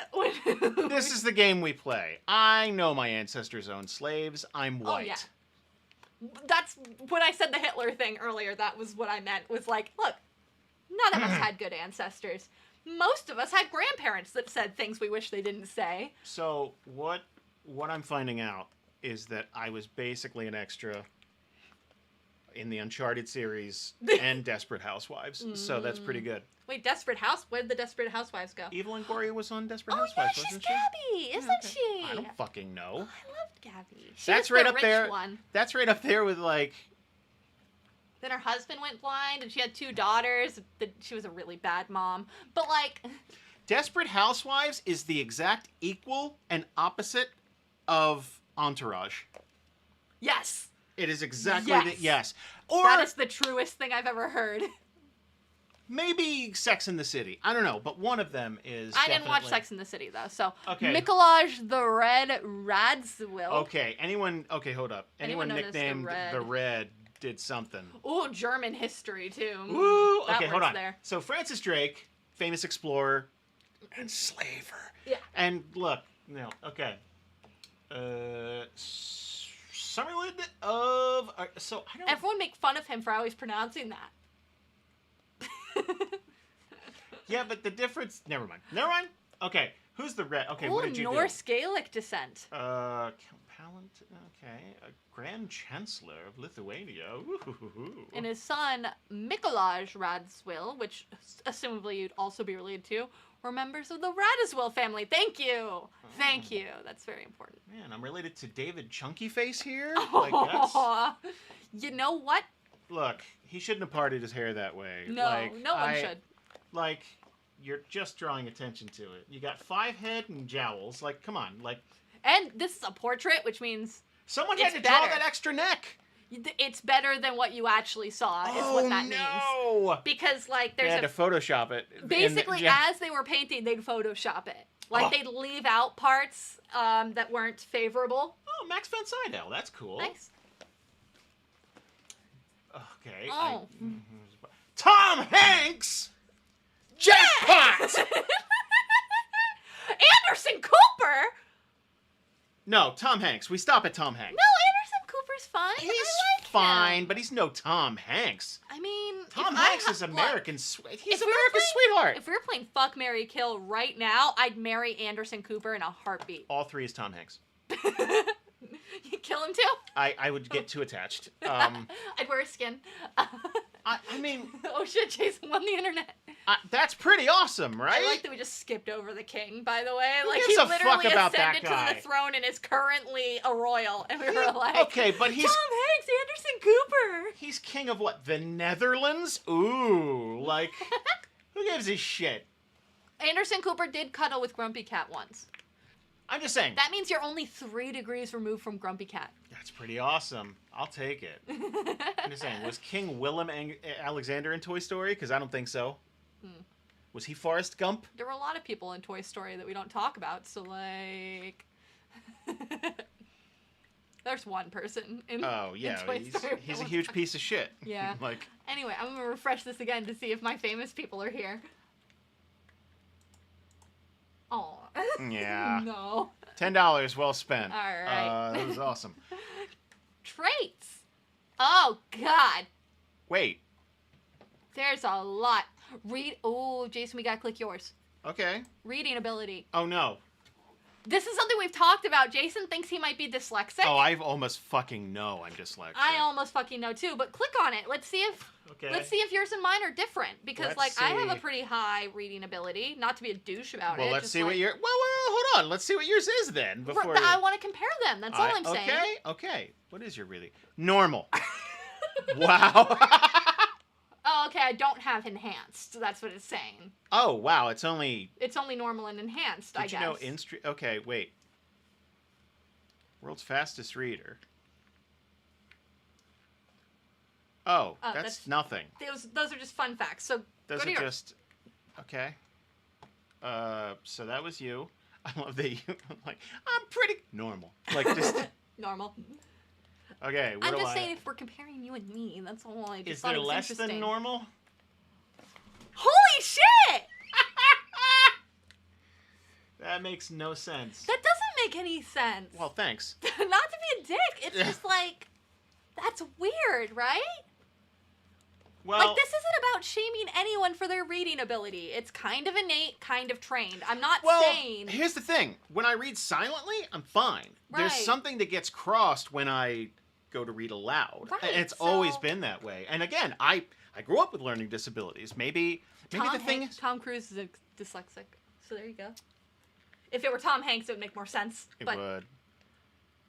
This is the game we play. I know my ancestors owned slaves. I'm white. Oh, yeah. That's when I said the Hitler thing earlier. That was what I meant. Was like, look, none of us had good ancestors. Most of us had grandparents that said things we wish they didn't say. So what I'm finding out is that I was basically an extra in the Uncharted series and Desperate Housewives. So that's pretty good. Wait, where did the Desperate Housewives go? Evelyn Gloria was on Desperate Oh, Housewives, yeah, she's wasn't she? Gabby, isn't she? I don't fucking know. Oh, I loved Gabby. That's right up there. That's right up there with like. Then her husband went blind, and she had 2 daughters. She was a really bad mom. But like, Desperate Housewives is the exact equal and opposite of Entourage. yes. It is exactly Yes. yes. Or That is the truest thing I've ever heard. maybe Sex in the City. I don't know, but one of them is. I didn't watch Sex in the City, though, so. Okay. Mikolaj the Red Radziwill. Okay, okay, hold up. Anyone known as the nicknamed Red. the Red did something. Ooh, German history, too. Woo! That Okay, hold works on. there. So Francis Drake, famous explorer and slaver. Yeah. And look, okay. Summerlid of... so, I don't... Everyone make fun of him for always pronouncing that. Yeah, but the difference... Never mind. Okay, who's the Red? Okay, Ooh, what did you Norse Gaelic descent. do? Count Palant... Okay. Grand Chancellor of Lithuania. Ooh. And his son, Mikolaj Radziwill, which assumably you'd also be related to, were members of the Radziwill family. Thank you. Thank you. That's very important. Man, I'm related to David Chunky Face here. Like, that's... You know what? Look, he shouldn't have parted his hair that way. No, like, no one should. Like, you're just drawing attention to it. You got 5 head and jowls. Like, come on. Like, and this is a portrait, which means someone had to draw better. that extra neck. It's better than what you actually saw, is what that means. Because, like, They had to Photoshop it. Basically, as they were painting, they'd Photoshop it. Like, they'd leave out parts that weren't favorable. Oh, Max von Sydow. That's cool. Nice. Okay. Oh. Tom Hanks! Jackpot! Anderson Cooper? No, Tom Hanks. We stop at Tom Hanks. No, Anderson Cooper's fine. He's I like fine, him. but he's no Tom Hanks. I mean, Tom Hanks is American. He's America's sweetheart. If we were playing Fuck, Marry, Kill right now, I'd marry Anderson Cooper in a heartbeat. All 3 is Tom Hanks. You kill him too? I would get too attached. I'd wear a skin. I mean... Oh shit, Jason won the internet. That's pretty awesome, right? I like that we just skipped over the king, by the way. Who Like, gives he a fuck literally about that ascended guy? to the throne and is currently a royal. And we were like, okay, but he's... Tom Hanks, Anderson Cooper. He's king of what? The Netherlands? Ooh, like, who gives a shit? Anderson Cooper did cuddle with Grumpy Cat once. I'm just saying. That means you're only 3 degrees removed from Grumpy Cat. That's pretty awesome. I'll take it. I'm just saying, was King Willem Alexander in Toy Story? Because I don't think so. Was he Forrest Gump? There were a lot of people in Toy Story that we don't talk about, so like... There's one person in Toy Story. He's a huge piece of shit. Yeah. Like. Anyway, I'm going to refresh this again to see if my famous people are here. Oh. Yeah. No. $10 well spent. All right. That was awesome. Traits. Oh, God. Wait. There's a lot. Oh, Jason, we got to click yours. Okay. Reading ability. Oh, no. This is something we've talked about. Jason thinks he might be dyslexic. Oh, I almost fucking know I'm dyslexic. I almost fucking know, too. But click on it. Let's see if... Okay. Let's see if yours and mine are different. Because, Let's I have see. a pretty high reading ability. Not to be a douche about it. Well, let's just see what your... Well, hold on. Let's see what yours is then. Before I want to compare them. That's all I'm saying. Okay. What is your really... Normal. Wow. Oh, okay. I don't have enhanced. That's what it's saying. Oh, wow. It's only normal and enhanced, I guess. Did you know Okay, wait. World's fastest reader. Oh, that's nothing. Those are just fun facts. So Those Go to are yours. just okay. So that was you. I love that you like. I'm pretty normal. Like just Normal. okay. What I'm do just I? saying if we're comparing you and me, that's all. I just Is thought there it was less interesting. than normal? Holy shit! That makes no sense. That doesn't make any sense. Well, thanks. Not to be a dick, it's just like that's weird, right? Well, Like, this isn't about shaming anyone for their reading ability. It's kind of innate, kind of trained. I'm not saying... here's the thing. When I read silently, I'm fine. There's Right. something that gets crossed when I go to read aloud. Right, And it's so- always been that way. And again, I grew up with learning disabilities. Maybe the thing is... Tom Cruise is a dyslexic, so there you go. If it were Tom Hanks, it would make more sense. It but would.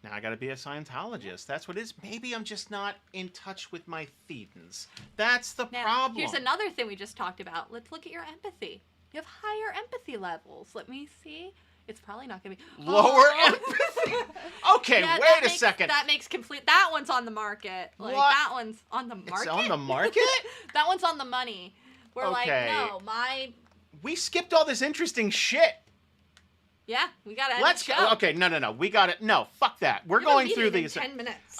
Now I gotta be a Scientologist. That's what it is. Maybe I'm just not in touch with my thetans. That's the now, problem. here's another thing we just talked about. Let's look at your empathy. You have higher empathy levels. Let me see. It's probably not going to be... Lower empathy? Okay, Yeah, wait a makes, second. That makes complete... That one's on the market. Like, What? that one's on the market? It's on the market? That one's on the money. We're like, Okay. no, my... We skipped all this interesting shit. Yeah, we got to end Let's the go. show. Okay, no. We got it. No, fuck that. We're We have a going through meeting in these. 10 minutes.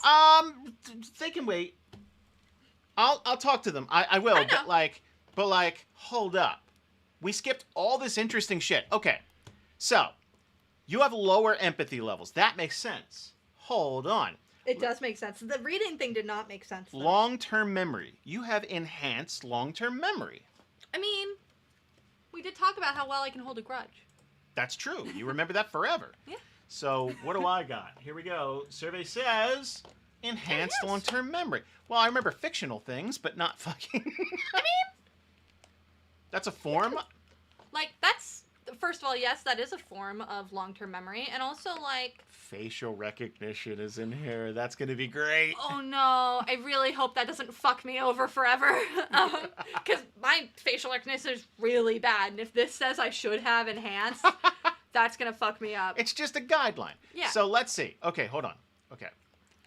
They can wait. I'll talk to them. I will. I know. But like, hold up. We skipped all this interesting shit. Okay, so you have lower empathy levels. That makes sense. Hold on. It does make sense. The reading thing did not make sense, though. Long-term memory. You have enhanced long-term memory. I mean, we did talk about how well I can hold a grudge. That's true. You remember that forever. Yeah. So what do I got? Here we go. Survey says enhanced Yes. long-term memory. Well, I remember fictional things, but not fucking. I mean, That's a form. like, that's... First of all, yes, that is a form of long-term memory. And also, like... Facial recognition is in here. That's gonna be great. Oh, no. I really hope that doesn't fuck me over forever. Because my facial recognition is really bad. And if this says I should have enhanced, that's going to fuck me up. It's just a guideline. Yeah. So let's see. Okay, hold on. Okay.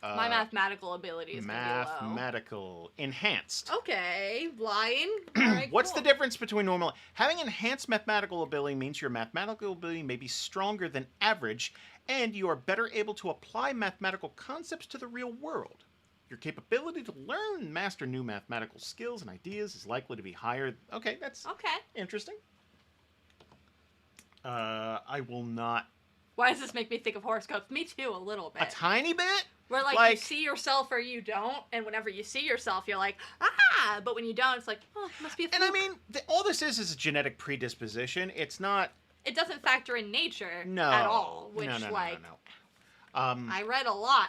My mathematical ability is going to be low. Mathematical enhanced. Okay, lying. All right, What's cool. the difference between normal? Having enhanced mathematical ability means your mathematical ability may be stronger than average, and you are better able to apply mathematical concepts to the real world. Your capability to learn and master new mathematical skills and ideas is likely to be higher. Okay, that's Okay. interesting. I will not. Why does this make me think of horoscopes? Me too, a little bit. A tiny bit? Where, like, you like- see yourself or you don't, and whenever you see yourself, you're like, ah! But when you don't, it's like, oh, it must be a fluke. And I mean, all this is a genetic predisposition. It's not. It doesn't factor in nature No. at all, which, no. like, No. I read a lot.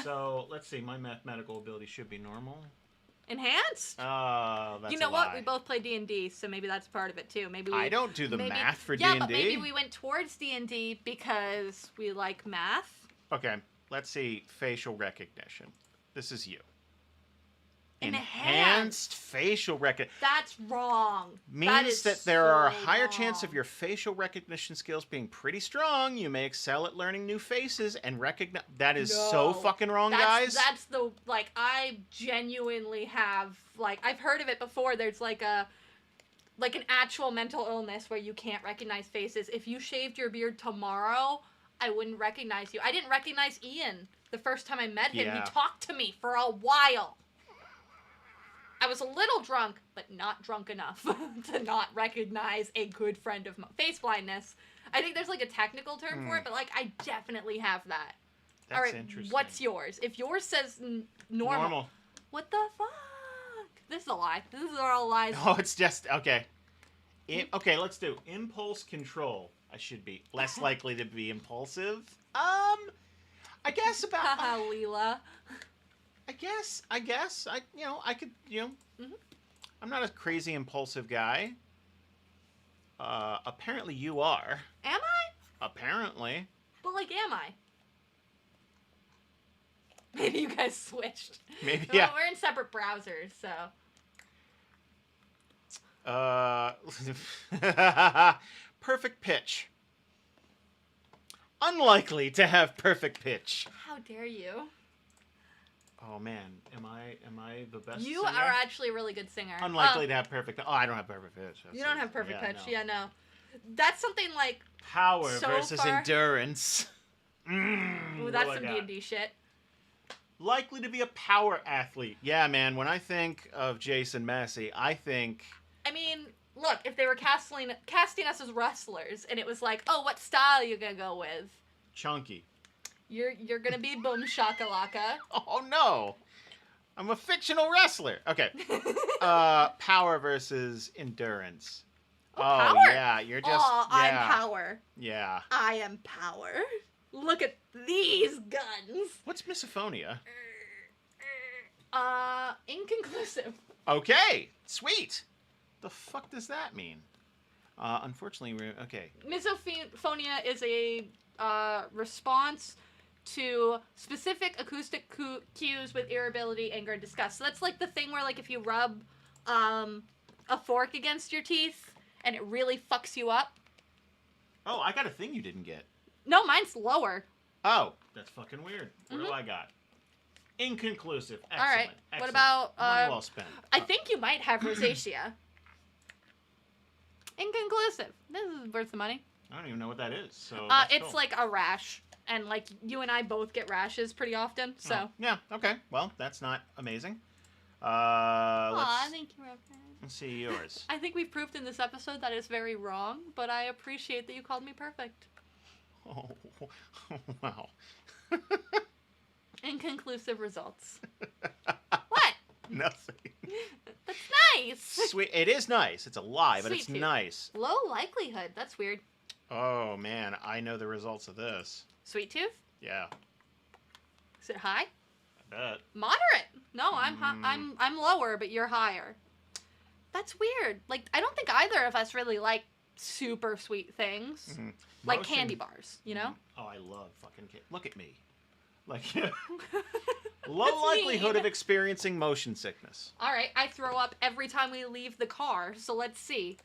So, let's see. My mathematical ability should be normal. Enhanced? That's You know a what? lie. We both play D&D, so maybe that's part of it, too. Maybe we... I don't do the maybe- math for Yeah, D&D. but maybe we went towards D&D because we like math. Okay, let's see. Facial recognition. This is you. Enhanced. facial recognition That's wrong. means that there are a so higher chance of wrong. your facial recognition skills being pretty strong. You may excel at learning new faces and recognize. That is so No. fucking wrong, guys. That's the, like, I genuinely have, like, I've heard of it before. There's like an actual mental illness where you can't recognize faces. If you shaved your beard tomorrow, I wouldn't recognize you. I didn't recognize Ian the first time I met him. Yeah. He talked to me for a while. I was a little drunk, but not drunk enough to not recognize a good friend of mine. Face blindness. I think there's, like, a technical term for it, but, like, I definitely have that. That's All right, interesting. what's yours? If yours says normal, what the fuck? This is a lie. These are all lies. Oh, it's just okay. Okay, let's do impulse control. I should be less likely to be impulsive. I guess about. Haha, Leela. I guess. I could. Mhm. I'm not a crazy impulsive guy. Apparently you are. Am I? Apparently. But, like, am I? Maybe you guys switched. Maybe, Well, yeah. we're in separate browsers, so. Perfect pitch. Unlikely to have perfect pitch. How dare you? Oh man, am I the best? You singer? are actually a really good singer. Unlikely to have perfect. Oh, I don't have perfect pitch. You don't have perfect pitch. No. Yeah, no. That's something like Power so versus far... endurance. Ooh, that's some D&D shit. Likely to be a power athlete. Yeah, man. When I think of Jason Massey, I think. I mean, look, if they were casting us as wrestlers, and it was like, oh, what style you gonna go with? Chunky. You're gonna be boom shakalaka. Oh no, I'm a fictional wrestler. Okay. Power versus endurance. Oh, Oh power? yeah, you're just. Oh, yeah. I'm power. Yeah. I am power. Look at these guns. What's misophonia? Inconclusive. Okay, sweet. The fuck does that mean? Unfortunately, okay. Misophonia is a response to specific acoustic cues with irritability, anger, and disgust. So that's like the thing where, like, if you rub a fork against your teeth and it really fucks you up. Oh, I got a thing you didn't get. No, mine's lower. Oh, that's fucking weird. What do I got? Inconclusive. Excellent. All right. Excellent. What about... Money well spent. I think you might have rosacea. Inconclusive. This is worth the money. I don't even know what that is. So it's cool. like a rash. And, like, you and I both get rashes pretty often, so... Oh, yeah, okay. Well, that's not amazing. Thank you, Reverend. Let's see yours. I think we've proved in this episode that it's very wrong, but I appreciate that you called me perfect. Oh, wow. Inconclusive results. What? Nothing. That's nice. Sweet. It is nice. It's a lie, but Sweet it's tooth. nice. Low likelihood. That's weird. Oh, man. I know the results of this. Sweet tooth? Yeah. Is it high? I bet. Moderate. No, I'm lower, but you're higher. That's weird. Like, I don't think either of us really like super sweet things. Mm-hmm. Like candy bars, you know? Oh, I love fucking candy. Look at me. Like, low likelihood of experiencing motion sickness. All right, I throw up every time we leave the car, so let's see.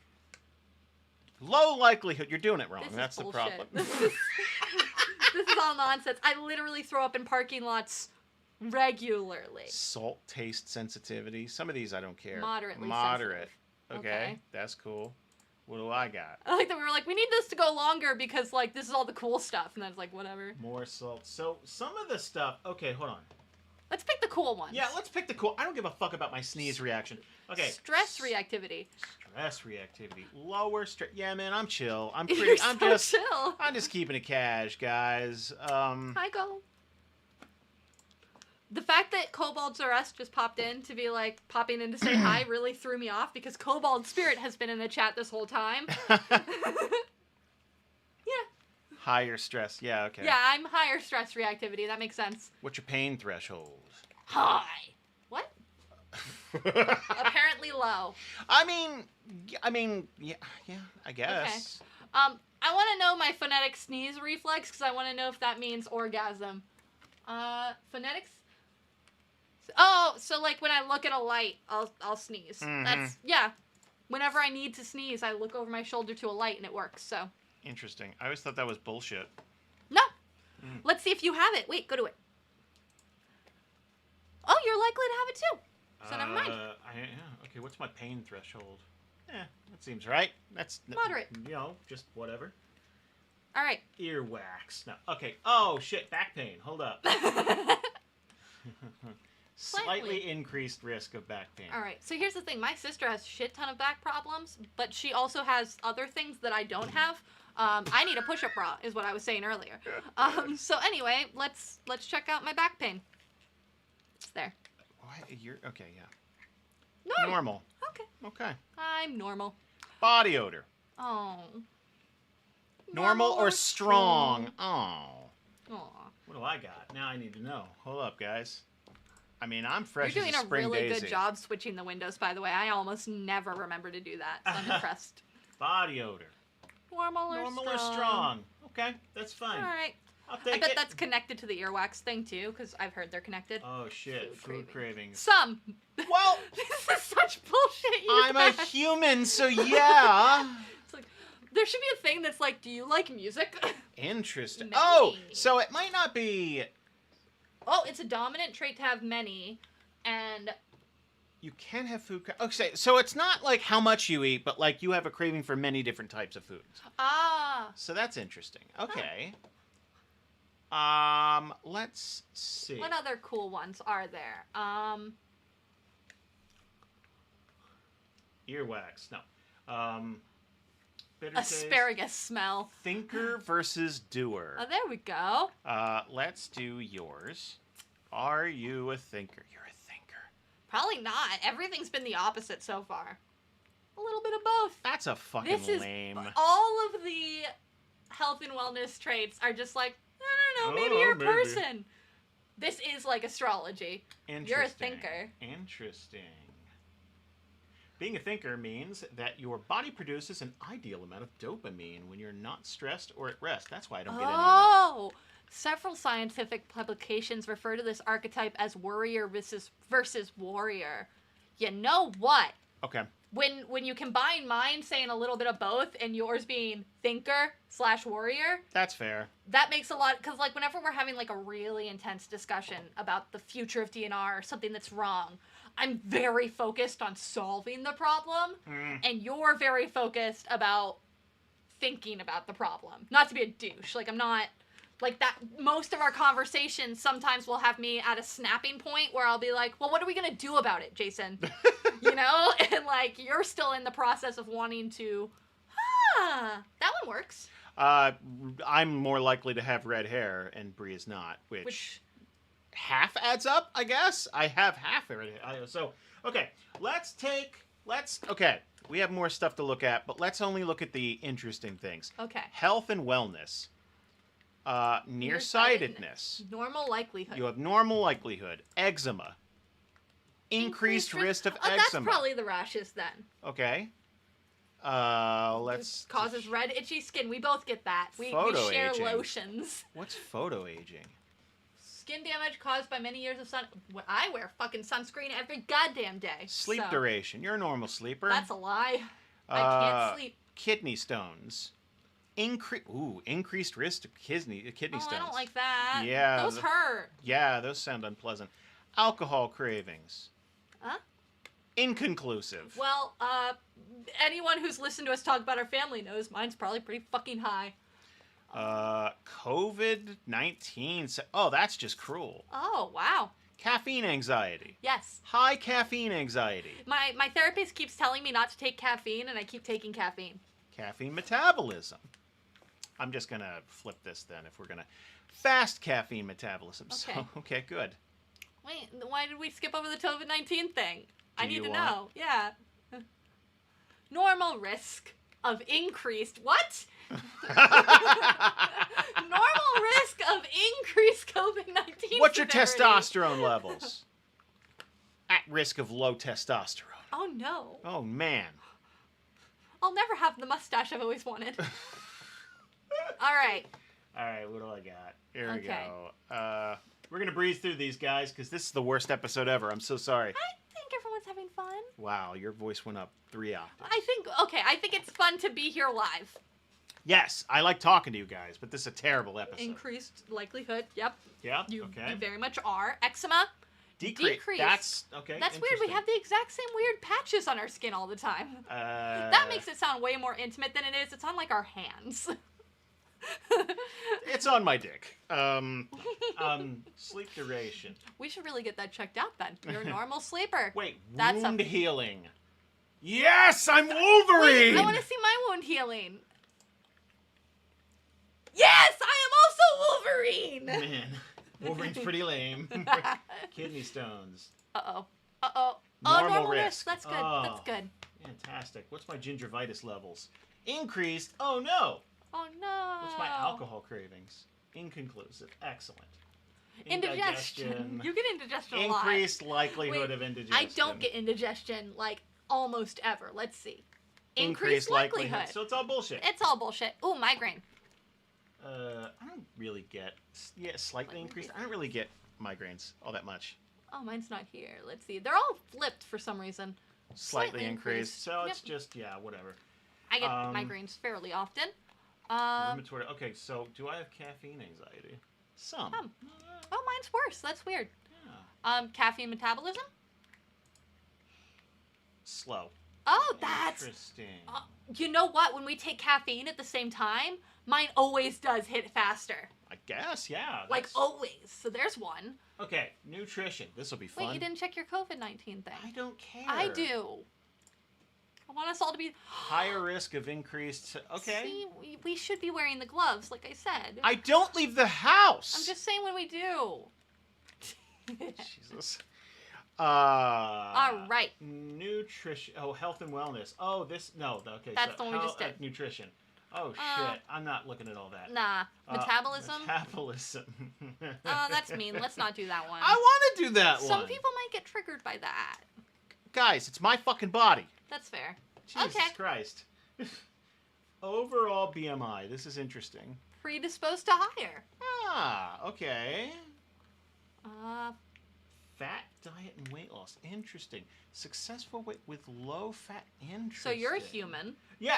Low likelihood. You're doing it wrong. This That's is the bullshit. problem. This is all nonsense. I literally throw up in parking lots regularly. Salt taste sensitivity. Some of these I don't care. Moderately Moderate. sensitive. Okay, Okay. that's cool. What do I got? I like that we were like, we need this to go longer because, like, this is all the cool stuff. And then it's like, whatever. More salt. So, some of the stuff... Okay, hold on. Let's pick the cool ones. Yeah, let's pick the cool... I don't give a fuck about my sneeze reaction. Okay. Stress reactivity. Stress reactivity. Lower stress... Yeah, man, I'm chill. I'm You're pretty... so chill. I'm just keeping it cash, guys. Hi, Go. The fact that Kobolds R Us just popped in to be like, popping in to say hi really threw me off because Kobold Spirit has been in the chat this whole time. Yeah. Higher stress. Yeah, okay. Yeah, I'm higher stress reactivity. That makes sense. What's your pain threshold? High. What? Apparently low. I mean, yeah, I guess. Okay. I want to know my phonetic sneeze reflex because I want to know if that means orgasm. Phonetics. Oh, so like when I look at a light, I'll sneeze. Mm-hmm. That's yeah. Whenever I need to sneeze, I look over my shoulder to a light and it works. So. Interesting. I always thought that was bullshit. No. Let's see if you have it. Wait, go to it. Oh, you're likely to have it too. So never mind. Yeah. Okay, what's my pain threshold? That seems right. That's moderate. You know, just whatever. All right. Earwax. No. Okay. Oh shit. Back pain. Hold up. Slightly increased risk of back pain. All right. So here's the thing. My sister has a shit ton of back problems, but she also has other things that I don't have. I need a push-up bra, is what I was saying earlier. So anyway, let's check out my back pain. It's there. You're okay. Yeah. Normal. Okay. I'm normal. Body odor. Oh. Normal or strong? Oh. Aw. What do I got? Now I need to know. Hold up, guys. I mean, I'm fresh You're as doing a a spring really daisy. good job switching the windows, by the way. I almost never remember to do that, so I'm impressed. Body odor. Normal or strong. Okay, that's fine. All right. I'll take I bet it. that's connected to the earwax thing, too, because I've heard they're connected. Oh, shit. Food cravings. Some. Well, this is such bullshit, you I'm guys. a human, so yeah. It's like, there should be a thing that's like, do you like music? Interesting. Maybe. Oh, so it might not be Oh, it's a dominant trait to have many, and You can have food. Okay, so it's not like how much you eat, but like you have a craving for many different types of foods. So that's interesting. Okay. Let's see. What other cool ones are there? Earwax. No. Bitter Asparagus taste. smell. Thinker versus doer. Oh, there we go. Let's do yours. Are you a thinker? You're a thinker. Probably not. Everything's been the opposite so far. A little bit of both. That's a fucking This is lame. all of the health and wellness traits are just like, I don't know, maybe Oh, you're a maybe. person. This is like astrology. You're a thinker. Interesting. Being a thinker means that your body produces an ideal amount of dopamine when you're not stressed or at rest. That's why I don't get any of that. Oh! Several scientific publications refer to this archetype as warrior versus warrior. You know what? Okay. When you combine mine saying a little bit of both and yours being thinker/warrior, That's fair. that makes a lot, because like whenever we're having like a really intense discussion about the future of DNR or something that's wrong, I'm very focused on solving the problem, and you're very focused about thinking about the problem. Not to be a douche, like I'm not like that. Most of our conversations sometimes will have me at a snapping point where I'll be like, well, what are we gonna do about it, Jason? You know? And like you're still in the process of wanting to that one works. I'm more likely to have red hair, and Bree is not, which half adds up, I guess. I have half red hair. So, okay, okay, we have more stuff to look at, but let's only look at the interesting things. Okay. Health and wellness. Nearsightedness. Normal likelihood. You have normal likelihood. Eczema. Increased risk of eczema. That's probably the rashes then. Okay. This causes red, itchy skin. We both get that. We share Photoaging. lotions. What's photoaging? Skin damage caused by many years of sun. I wear fucking sunscreen every goddamn day. Sleep so duration. You're a normal sleeper. That's a lie. I can't sleep. Kidney stones. Increased risk of kidney stones. I don't like that. Yeah. Those hurt. Yeah, those sound unpleasant. Alcohol cravings. Huh? Inconclusive. Well, anyone who's listened to us talk about our family knows mine's probably pretty fucking high. COVID-19. Oh, that's just cruel. Oh, wow. Caffeine anxiety. Yes. High caffeine anxiety. My therapist keeps telling me not to take caffeine, and I keep taking caffeine. Caffeine metabolism. I'm just going to flip this then if we're going to. Fast caffeine metabolism. Okay. So, okay, good. Wait, why did we skip over the COVID-19 thing? I need you to want? know. Yeah. Normal risk of increased... What? Normal risk of increased COVID-19 What's your severity. testosterone levels? At risk of low testosterone. Oh, no. Oh, man. I'll never have the mustache I've always wanted. All right. All right, what do I got? Here we Okay. go. We're going to breeze through these guys because this is the worst episode ever. I'm so sorry. I think everyone's having fun. Wow, your voice went up 3 octaves. I think it's fun to be here live. Yes, I like talking to you guys, but this is a terrible episode. Increased likelihood. Yep. Yeah, You okay. very much are. Eczema. Decrease. That's, okay, That's weird. We interesting. have the exact same weird patches on our skin all the time. That makes it sound way more intimate than it is. It's on like our hands. It's on my dick. Sleep duration. We should really get that checked out then. You're a normal sleeper. Wait, That's wound healing. Yes, I'm Wolverine! Wait, I want to see my wound healing. Yes, I am also Wolverine! Man, Wolverine's pretty lame. Kidney stones. Uh-oh. Uh-oh. Normal normal risk. That's good. Oh. That's good. Fantastic. What's my gingivitis levels? Increased. Oh, no. Oh, no. What's my alcohol cravings? Inconclusive. Excellent. Indigestion. You get indigestion a lot. Increased likelihood Wait, of indigestion. I don't get indigestion, like, almost ever. Let's see. Increased likelihood. So it's all bullshit. It's all bullshit. Ooh, migraine. I don't really get... Yeah, slightly increased. I don't really get migraines all that much. Oh, mine's not here. Let's see. They're all flipped for some reason. Slightly increased. So Yep. it's just, yeah, whatever. I get migraines fairly often. Rheumatoid. Okay, so do I have caffeine anxiety? Some. Oh, mine's worse. That's weird. Yeah. Caffeine metabolism? Slow. Oh, that's... Interesting. You know what? When we take caffeine at the same time, mine always does hit faster. I guess, yeah. Like, always. So there's one. Okay, nutrition. This will be fun. Wait, you didn't check your COVID-19 thing. I don't care. I do. I want us all to be... Higher risk of increased... Okay. See, we should be wearing the gloves, like I said. I don't leave the house! I'm just saying when we do. Jesus. All right. Nutrition. Oh, health and wellness. Oh, this... No, okay. That's the one we just did. Nutrition. Oh, shit. I'm not looking at all that. Nah. Metabolism? Metabolism. Oh, that's mean. Let's not do that one. I want to do that one. Some people might get triggered by that. Guys, it's my fucking body. That's fair. Jesus Okay. Christ. Overall BMI. This is interesting. Predisposed to higher. Ah, okay. Fat diet and weight loss. Interesting. Successful weight with low fat. Interesting. So you're a human. Yeah,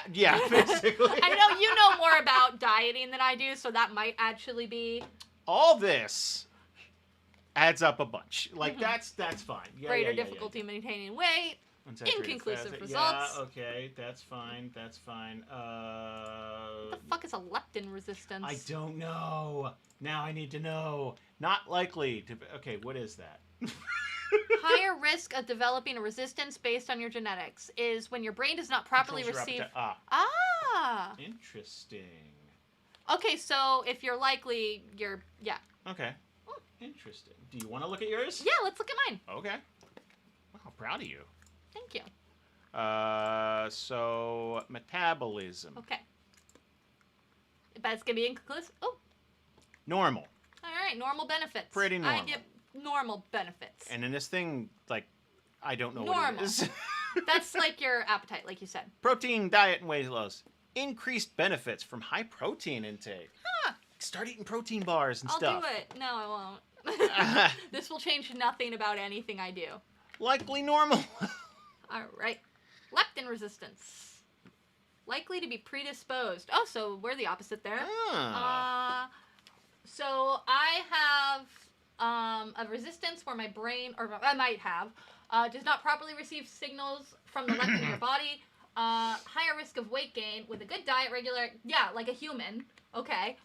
basically. I know you know more about dieting than I do, so that might actually be... All this adds up a bunch. Like, that's fine. Yeah, Greater difficulty maintaining weight. Inconclusive results. Yeah, okay, that's fine. What the fuck is a leptin resistance? I don't know. Now I need to know. Not likely to... Okay, what is that? Higher risk of developing a resistance based on your genetics is when your brain does not properly receive... Interesting. Okay, so if you're likely, you're... Yeah. Okay. Interesting. Do you want to look at yours? Yeah, let's look at mine. Okay. Wow, proud of you. Thank you. So metabolism. Okay. But it's gonna be inconclusive. Oh. Normal. All right, normal benefits. Pretty normal. I get normal benefits. And in this thing, like, I don't know normal. what it is. That's like your appetite, like you said. Protein diet and weight loss. Increased benefits from high protein intake. Huh. Start eating protein bars and I'll stuff. do it. No, I won't. This will change nothing about anything I do. Likely normal. All right. Leptin resistance. Likely to be predisposed. Oh, so we're the opposite there. So I have a resistance where my brain, or I might have, does not properly receive signals from the leptin in your body. Higher risk of weight gain with a good diet, regular, yeah, like a human. Okay.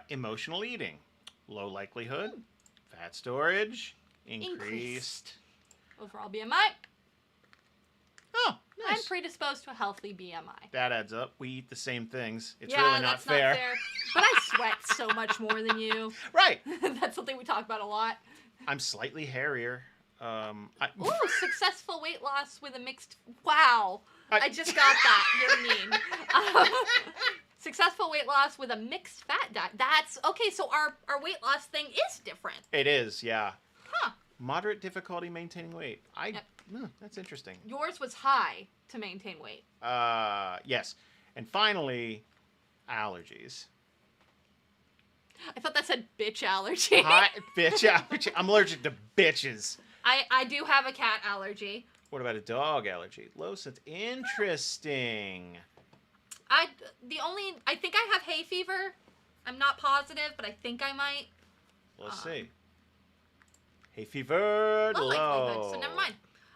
Emotional eating. Low likelihood. Fat storage. Increased. Overall BMI. Oh, nice. I'm predisposed to a healthy BMI. That adds up. We eat the same things. It's yeah, really that's not fair. Not fair. But I sweat so much more than you. Right. That's something we talk about a lot. I'm slightly hairier. Ooh, successful weight loss with a mixed... Wow. I just got that. You're mean. Successful weight loss with a mixed fat diet. That's... Okay, so our weight loss thing is different. It is, yeah. Huh. Moderate difficulty maintaining weight. That's interesting. Yours was high to maintain weight. Yes. And finally, allergies. I thought that said bitch allergy. Hi, bitch allergy. I'm allergic to bitches. I do have a cat allergy. What about a dog allergy? Low sense. Interesting. I think I have hay fever. I'm not positive, but I think I might. Let's see. Hay fever. Low Low. likelihood, so never mind.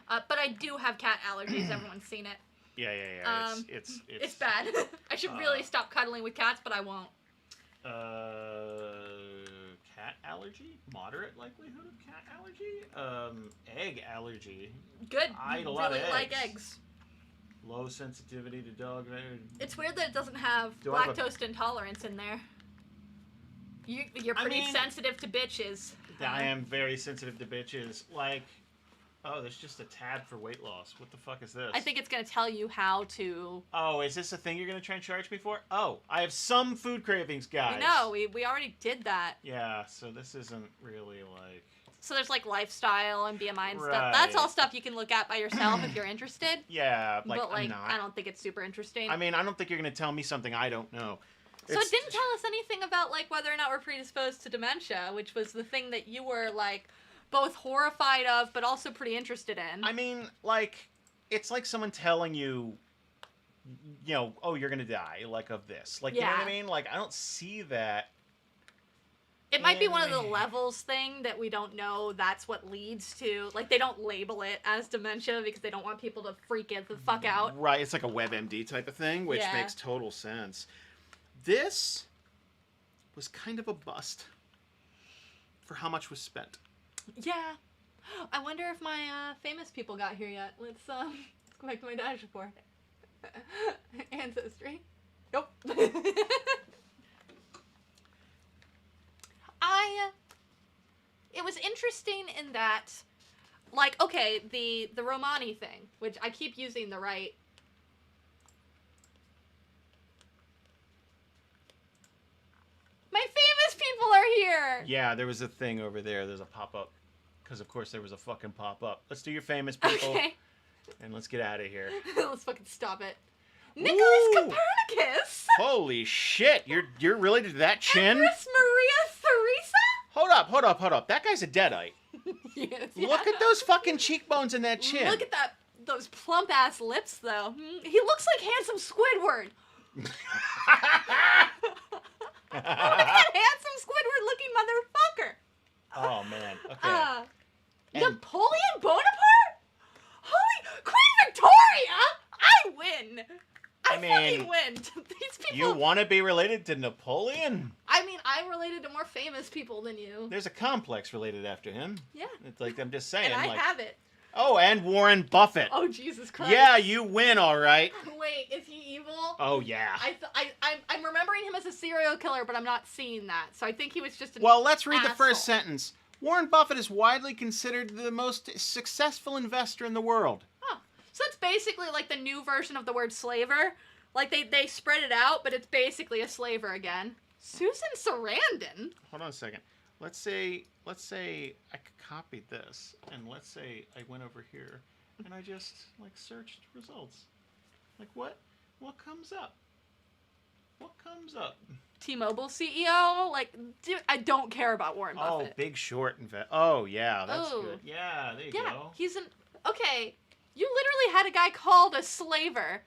But I do have cat allergies. Everyone's seen it. Yeah. It's bad. I should really stop cuddling with cats, but I won't. Cat allergy? Moderate likelihood of cat allergy? Egg allergy. Good. I eat a you lot really of like eggs. eggs. Low sensitivity to dog. It's weird that it doesn't have lactose intolerance in there. You're pretty sensitive to bitches. I am very sensitive to bitches. Like, oh, there's just a tab for weight loss. What the fuck is this? I think it's going to tell you how to... Oh, is this a thing you're going to try and charge me for? Oh, I have some food cravings, guys. I know, we already did that. Yeah, so this isn't really like... So there's like lifestyle and BMI and Right. stuff. That's all stuff you can look at by yourself if you're interested. Yeah, like, but like, I'm not. I don't think it's super interesting. I mean, I don't think you're going to tell me something I don't know. So it didn't tell us anything about like whether or not we're predisposed to dementia, which was the thing that you were like both horrified of but also pretty interested in. I mean, like, it's like someone telling you you know, oh, you're gonna die, like of this, like you know what I mean? Like I don't see that. It might be one of the levels thing that we don't know that's what leads to. Like, they don't label it as dementia because they don't want people to freak it the fuck out. Right, it's like a WebMD type of thing, which makes total sense. This was kind of a bust for how much was spent. Yeah. I wonder if my famous people got here yet. Let's go back to my dash report. Ancestry. Nope. It was interesting in that, like, okay, the Romani thing, which I keep using the right. My famous people are here! Yeah, there was a thing over there. There's a pop-up. Because, of course, there was a fucking pop-up. Let's do your famous people. Okay. And let's get out of here. Let's fucking stop it. Nicholas Copernicus! Holy shit! You're related to that chin? Empress Maria Theresa? Hold up. That guy's a deadite. Yes. Look at those fucking cheekbones and that chin. Look at those plump ass lips, though. He looks like handsome Squidward. Look at that handsome Squidward-looking motherfucker. Oh man. Okay. Napoleon Bonaparte? Holy Queen Victoria! I win. I mean, fucking win. These people. You want to be related to Napoleon? I mean, I'm related to more famous people than you. There's a complex related after him. Yeah. It's like, I'm just saying. And I like, have it. Oh, and Warren Buffett. Oh, Jesus Christ. Yeah, you win, all right. Wait, is he evil? Oh, yeah. I'm remembering him as a serial killer, but I'm not seeing that. So I think he was just an Well, let's read asshole. the first sentence. Warren Buffett is widely considered the most successful investor in the world. Oh, so that's basically like the new version of the word slaver. Like, they spread it out, but it's basically a slaver again. Susan Sarandon? Hold on a second. Let's say I copied this, and let's say I went over here, and I just, like, searched results. Like, what comes up? What comes up? T-Mobile CEO? Like, dude, I don't care about Warren Buffett. Oh, Big Short Oh, yeah, that's good. Yeah, there you go. Yeah, he's an... Okay, you literally had a guy called a slaver.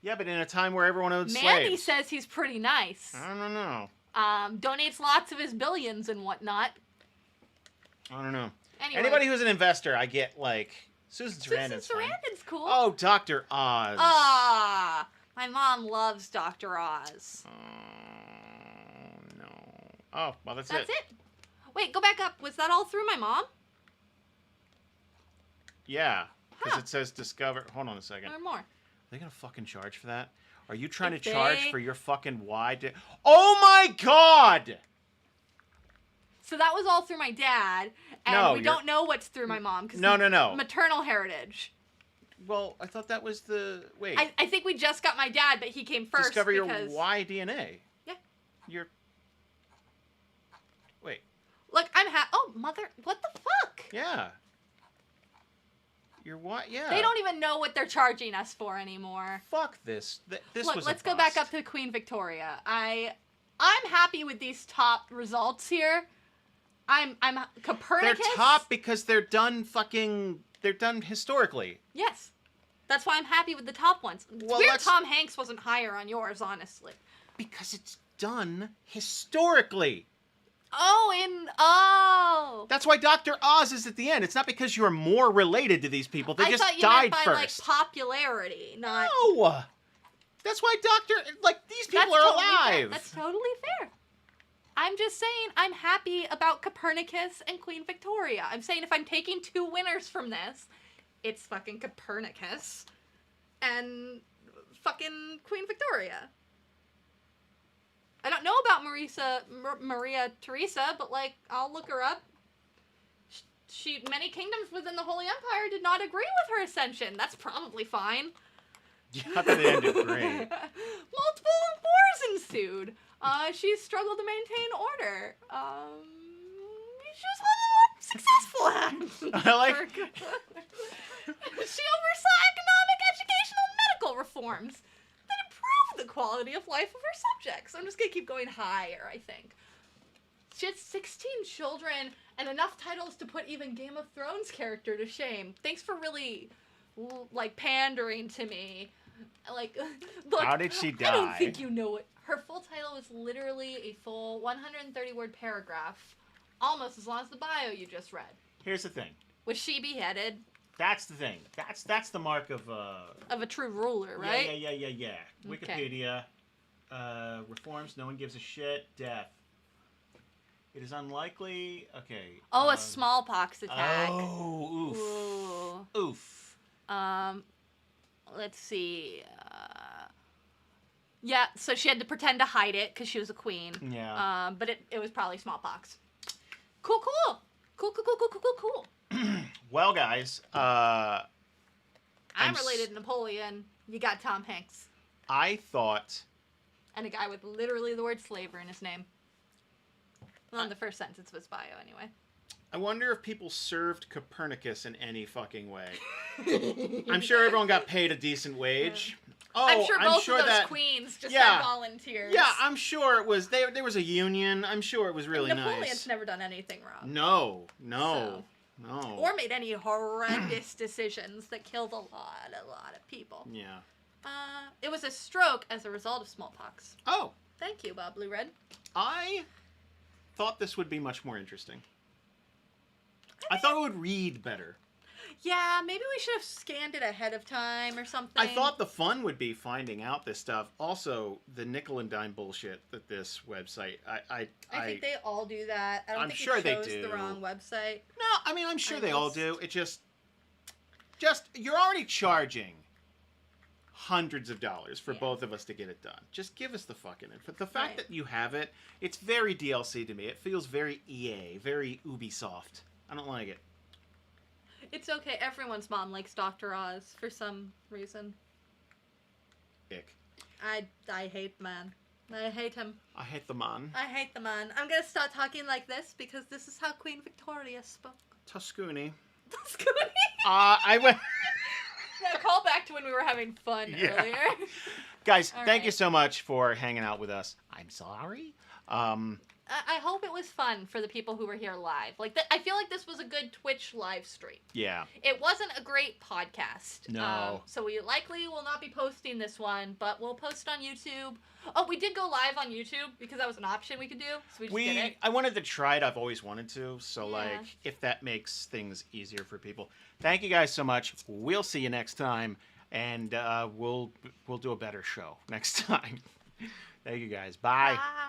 Yeah, but in a time where everyone owns slaves. Mandy says he's pretty nice. I don't know. Donates lots of his billions and whatnot. I don't know. Anyway. Anybody who's an investor, I get, like, Susan Sarandon's cool. Oh, Dr. Oz. My mom loves Dr. Oz. Oh, no. Oh, well, that's it. That's it? Wait, go back up. Was that all through my mom? Yeah, because it says discover. Hold on a second. Or more. Are they going to fucking charge for that? Are you trying to charge for your fucking wide... Oh, my God! So that was all through my dad, and we don't know what's through my mom. Cause No. Maternal heritage. Well, I thought that was the... Wait. I think we just got my dad, but he came first. Discover your Y DNA. Yeah. Wait. Look, oh, mother... What the fuck? Yeah. Your what? Yeah. They don't even know what they're charging us for anymore. Fuck this. This Look, was let's go back up to Queen Victoria. I'm happy with these top results here. I'm Copernicus. They're top because they're done historically. Yes. That's why I'm happy with the top ones. Well, weird Tom Hanks wasn't higher on yours, honestly. Because it's done historically. Oh. That's why Dr. Oz is at the end. It's not because you're more related to these people. They just died meant by, first. Like, popularity, not... No. That's why these people are alive. Fair. That's totally fair. I'm just saying I'm happy about Copernicus and Queen Victoria. I'm saying if I'm taking two winners from this, it's fucking Copernicus and fucking Queen Victoria. I don't know about Maria Theresa, but, like, I'll look her up. Many kingdoms within the Holy Empire did not agree with her ascension. That's probably fine. How did it end up great? Multiple wars ensued. She struggled to maintain order. She was one of the more successful at I like... She oversaw economic, educational, and medical reforms that improved the quality of life of her subjects. I'm just going to keep going higher, I think. She had 16 children and enough titles to put even Game of Thrones character to shame. Thanks for really, like, pandering to me. Like, look, How did she die? I don't think you know it. Her full title was literally a full 130-word paragraph, almost as long as the bio you just read. Here's the thing. Was she beheaded? That's the thing. That's the mark of a true ruler, right? Yeah. Okay. Wikipedia. Reforms. No one gives a shit. Death. It is unlikely. Okay. Oh, a smallpox attack. Oh, oof. Ooh. Oof. Let's see. Yeah, so she had to pretend to hide it because she was a queen. Yeah. But it was probably smallpox. Cool. Well, guys, I'm related to Napoleon. You got Tom Hanks. I thought... And a guy with literally the word slaver in his name. Well, in the first sentence of his bio, anyway. I wonder if people served Copernicus in any fucking way. I'm sure everyone got paid a decent wage. Oh, I'm sure both of those that, queens just had volunteers. Yeah, I'm sure it was. There was a union. I'm sure it was really Napoleon's never done anything wrong. No. Or made any horrendous decisions that killed a lot of people. Yeah. It was a stroke as a result of smallpox. Oh. Thank you, Bob Blue Red. I thought this would be much more interesting. I thought it would read better. Yeah, maybe we should have scanned it ahead of time or something. I thought the fun would be finding out this stuff. Also, the nickel and dime bullshit that this website. I think they all do that. I don't think sure you chose they do. the wrong website. No, I mean I'm sure they all do. It just you're already charging hundreds of dollars for both of us to get it done. Just give us the fucking info. The fact that you have it, it's very DLC to me. It feels very EA, very Ubisoft. I don't like it. It's okay. Everyone's mom likes Dr. Oz for some reason. Ick. I hate the man. I hate him. I hate the man. I hate the man. I'm gonna start talking like this because this is how Queen Victoria spoke. Tuscany. Tuscany? I went... Yeah, call back to when we were having fun earlier. Guys, thank you so much for hanging out with us. I'm sorry. I hope it was fun for the people who were here live. I feel like this was a good Twitch live stream. Yeah. It wasn't a great podcast. No. So we likely will not be posting this one, but we'll post on YouTube. Oh, we did go live on YouTube because that was an option we could do. So we just did it. I wanted to try it. I've always wanted to. So, if that makes things easier for people. Thank you guys so much. We'll see you next time. And we'll do a better show next time. Thank you guys. Bye. Bye.